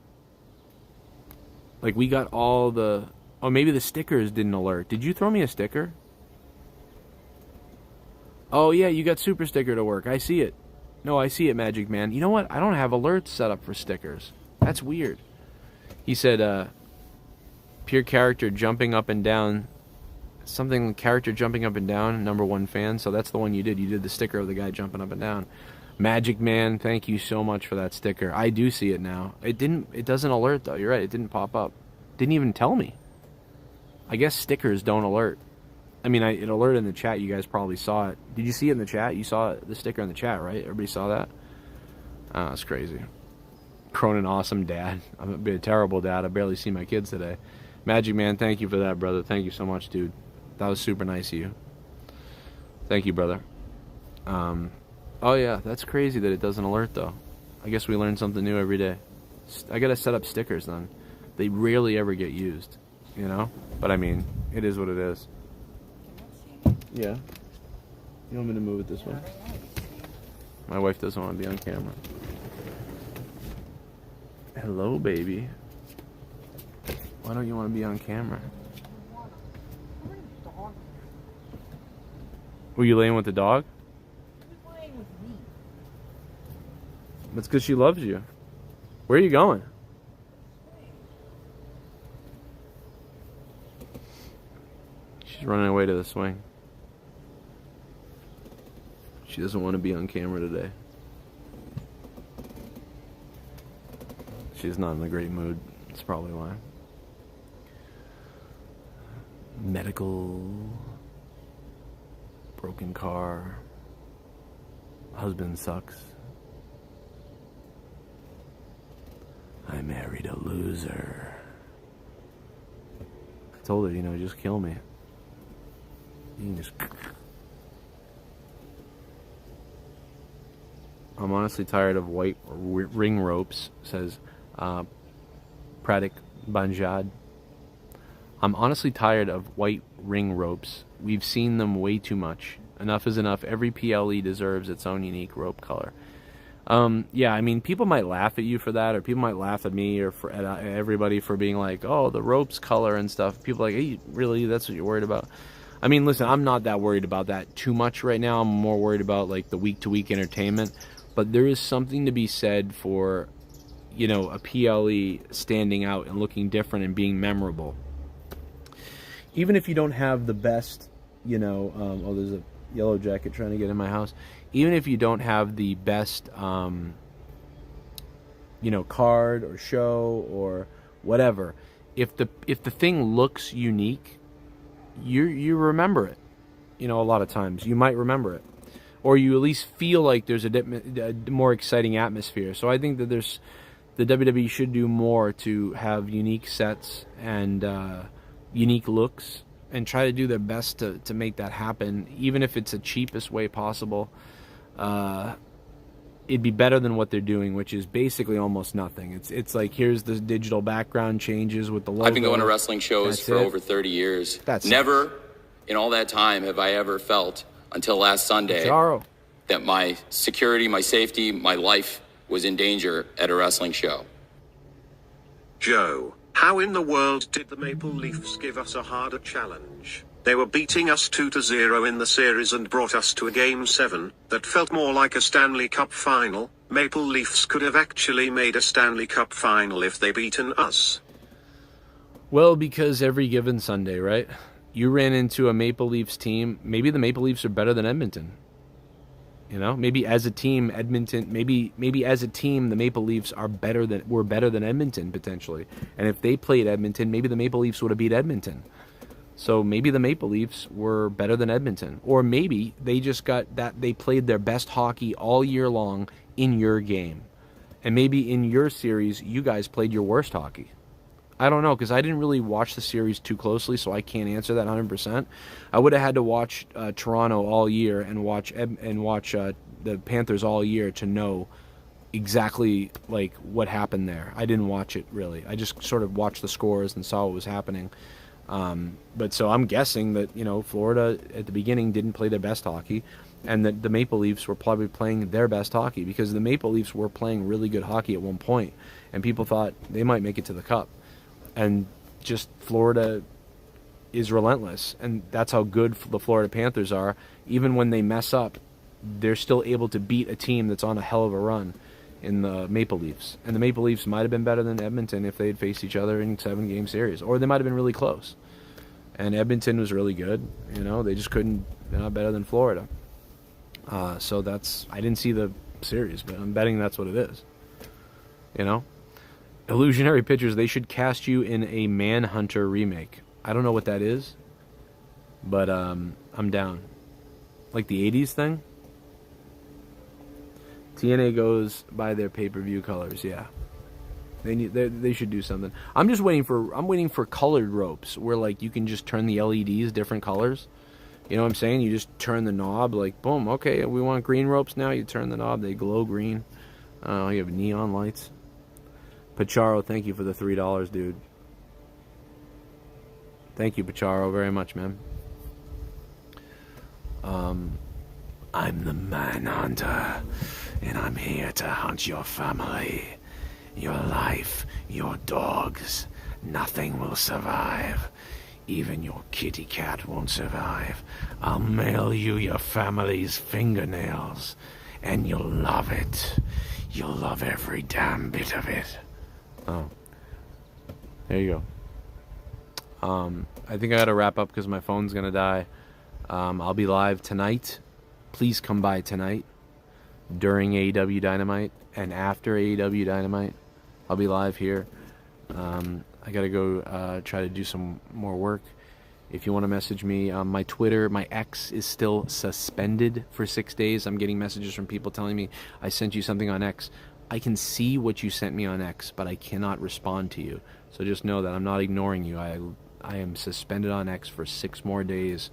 We got all the... Oh, maybe the stickers didn't alert. Did you throw me a sticker? Oh, yeah, you got Super Sticker to work. I see it. No, I see it, Magic Man. You know what? I don't have alerts set up for stickers. That's weird. He said, pure character jumping up and down. Something character jumping up and down, #1 fan. So that's the one you did. You did the sticker of the guy jumping up and down. Magic Man, thank you so much for that sticker. I do see it now. It doesn't alert though. You're right. It didn't pop up. Didn't even tell me. I guess stickers don't alert. It alerted in the chat. You guys probably saw it. Did you see it in the chat? You saw the sticker in the chat, right? Everybody saw that? Oh, that's crazy. Cronin, awesome dad. I'm a bit terrible dad. I barely see my kids today. Magic Man, thank you for that, brother. Thank you so much, dude. That was super nice of you. Thank you, brother. Oh, yeah, that's crazy that it doesn't alert, though. I guess we learn something new every day. I gotta set up stickers then. They rarely ever get used, you know? But I mean, it is what it is. Yeah. You want me to move it this way? My wife doesn't want to be on camera. Hello, baby. Why don't you want to be on camera? Were you laying with the dog? That's because she loves you. Where are you going? She's running away to the swing. She doesn't want to be on camera today. She's not in a great mood. That's probably why. Medical. Broken car. Husband sucks. I married a loser. I told her, you know, just kill me. You can just... I'm honestly tired of white ring ropes, says Pratik Banjad. I'm honestly tired of white ring ropes. We've seen them way too much. Enough is enough. Every PLE deserves its own unique rope color. Yeah, I mean, people might laugh at you for that, or people might laugh at me, or at everybody for being like, oh, the ropes color and stuff. People are like, hey, really? That's what you're worried about? I mean, listen, I'm not that worried about that too much right now. I'm more worried about, like, the week-to-week entertainment. But there is something to be said for, you know, a PLE standing out and looking different and being memorable. Even if you don't have the best, you know, oh, there's a yellow jacket trying to get in my house. Even if you don't have the best, you know, card or show or whatever, if the thing looks unique, you remember it. You know, a lot of times you might remember it, or you at least feel like there's a more exciting atmosphere. So I think that the WWE should do more to have unique sets and unique looks, and try to do their best to make that happen, even if it's the cheapest way possible. It'd be better than what they're doing, which is basically almost nothing. It's like, here's the digital background changes with the logo. I've been going to wrestling shows for over 30 years. Never in all that time have I ever felt, until last Sunday, that my security, my safety, my life was in danger at a wrestling show. Joe, how in the world did the Maple Leafs give us a harder challenge? They were beating us 2-0 in the series and brought us to a Game 7 that felt more like a Stanley Cup final. Maple Leafs could have actually made a Stanley Cup final if they beaten us. Well, because every given Sunday, right? You ran into a Maple Leafs team. Maybe the Maple Leafs are better than Edmonton. You know, maybe as a team, Edmonton. Maybe as a team, the Maple Leafs were better than Edmonton potentially. And if they played Edmonton, maybe the Maple Leafs would have beat Edmonton. So maybe the Maple Leafs were better than Edmonton, or maybe they just got that they played their best hockey all year long in your game, and maybe in your series you guys played your worst hockey. I don't know, because I didn't really watch the series too closely, so I can't answer that 100%. I would have had to watch Toronto all year and watch the Panthers all year to know exactly like what happened there. I didn't watch it really. I just sort of watched the scores and saw what was happening. But so I'm guessing that, you know, Florida at the beginning didn't play their best hockey, and that the Maple Leafs were probably playing their best hockey, because the Maple Leafs were playing really good hockey at one point, and people thought they might make it to the Cup. And just Florida is relentless, and that's how good the Florida Panthers are. Even when they mess up, they're still able to beat a team that's on a hell of a run in the Maple Leafs. And the Maple Leafs might have been better than Edmonton if they had faced each other in 7-game series, or they might have been really close. And Edmonton was really good, you know, they just couldn't, they're not better than Florida. So that's, I didn't see the series, but I'm betting that's what it is, you know. Illusionary Pictures, they should cast you in a Manhunter remake. I don't know what that is, but I'm down. Like the 80s thing? TNA goes by their pay-per-view colors, yeah. They should do something. I'm waiting for colored ropes where, like, you can just turn the LEDs different colors. You know what I'm saying? You just turn the knob, like, boom, okay, we want green ropes now. You turn the knob, they glow green. Oh, you have neon lights. Pacharo, thank you for the $3, dude. Thank you, Pacharo, very much, man. I'm the Manhunter, and I'm here to hunt your family, your life, your dogs. Nothing will survive. Even your kitty cat won't survive. I'll mail you your family's fingernails, and you'll love it. You'll love every damn bit of it. Oh. There you go. I think I gotta wrap up because my phone's gonna die. I'll be live tonight. Please come by tonight during AEW Dynamite and after AEW Dynamite. I'll be live here. I gotta go try to do some more work. If you want to message me, my Twitter, my X is still suspended for 6 days. I'm getting messages from people telling me I sent you something on X. I can see what you sent me on X, but I cannot respond to you. So just know that I'm not ignoring you. I am suspended on X for 6 more days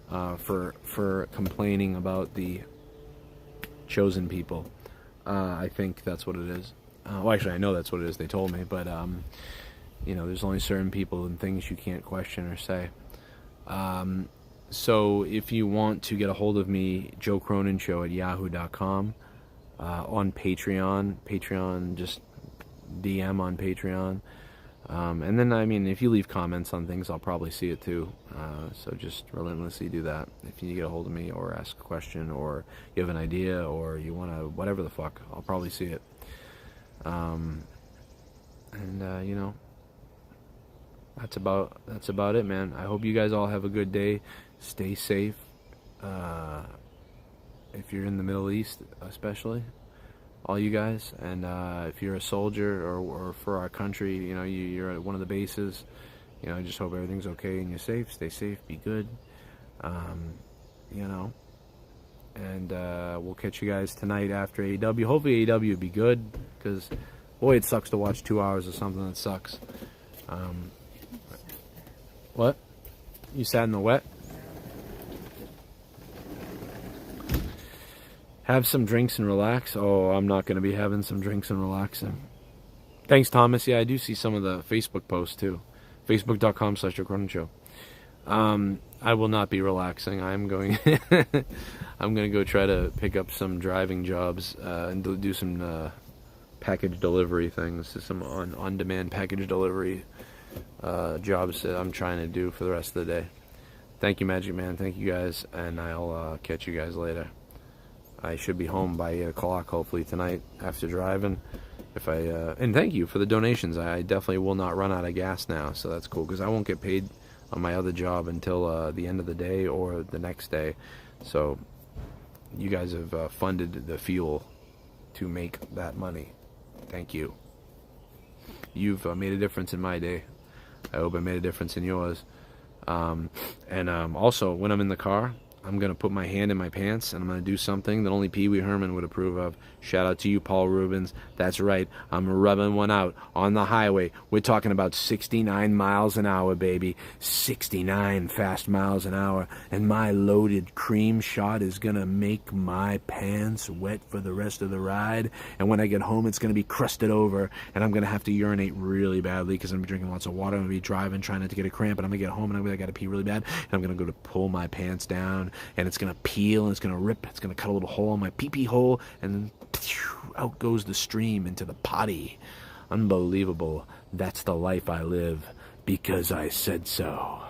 for complaining about the chosen people. I think that's what it is. Well, actually, I know that's what it is. They told me, but you know, there's only certain people and things you can't question or say. So if you want to get a hold of me, Joe Cronin Show at yahoo.com, on Patreon, just DM on Patreon. And then, I mean, if you leave comments on things, I'll probably see it too. So just relentlessly do that. If you get a hold of me or ask a question or you have an idea or you want to, whatever the fuck, I'll probably see it. You know, that's about it, man. I hope you guys all have a good day. Stay safe. If you're in the Middle East, especially, all you guys, and if you're a soldier or for our country, you know, you're at one of the bases, you know, I just hope everything's okay and you're safe. Stay safe, be good, you know, and we'll catch you guys tonight after AEW. Hopefully AEW will be good, because boy, it sucks to watch 2 hours of something that sucks. What? You sat in the wet? Have some drinks and relax. Oh, I'm not going to be having some drinks and relaxing. Thanks, Thomas. Yeah, I do see some of the Facebook posts, too. Facebook.com/Joe Cronin Show. I will not be relaxing. I'm going I'm going to go try to pick up some driving jobs and do some package delivery things. Some on-demand package delivery jobs that I'm trying to do for the rest of the day. Thank you, Magic Man. Thank you, guys. And I'll catch you guys later. I should be home by 8 o'clock, hopefully, tonight after driving. And thank you for the donations. I definitely will not run out of gas now, so that's cool, because I won't get paid on my other job until the end of the day or the next day. So you guys have funded the fuel to make that money. Thank you. You've made a difference in my day. I hope I made a difference in yours. Also, when I'm in the car, I'm going to put my hand in my pants, and I'm going to do something that only Pee Wee Herman would approve of. Shout out to you, Paul Rubens. That's right. I'm rubbing one out on the highway. We're talking about 69 miles an hour, baby. 69 fast miles an hour. And my loaded cream shot is going to make my pants wet for the rest of the ride. And when I get home, it's going to be crusted over, and I'm going to have to urinate really badly because I'm drinking lots of water. I'm going to be driving, trying not to get a cramp, and I'm going to get home, and I'm going to got to pee really bad. And I'm going to go to pull my pants down, and it's going to peel, and it's going to rip. It's going to cut a little hole in my pee-pee hole, and then out goes the stream into the potty. Unbelievable. That's the life I live, because I said so.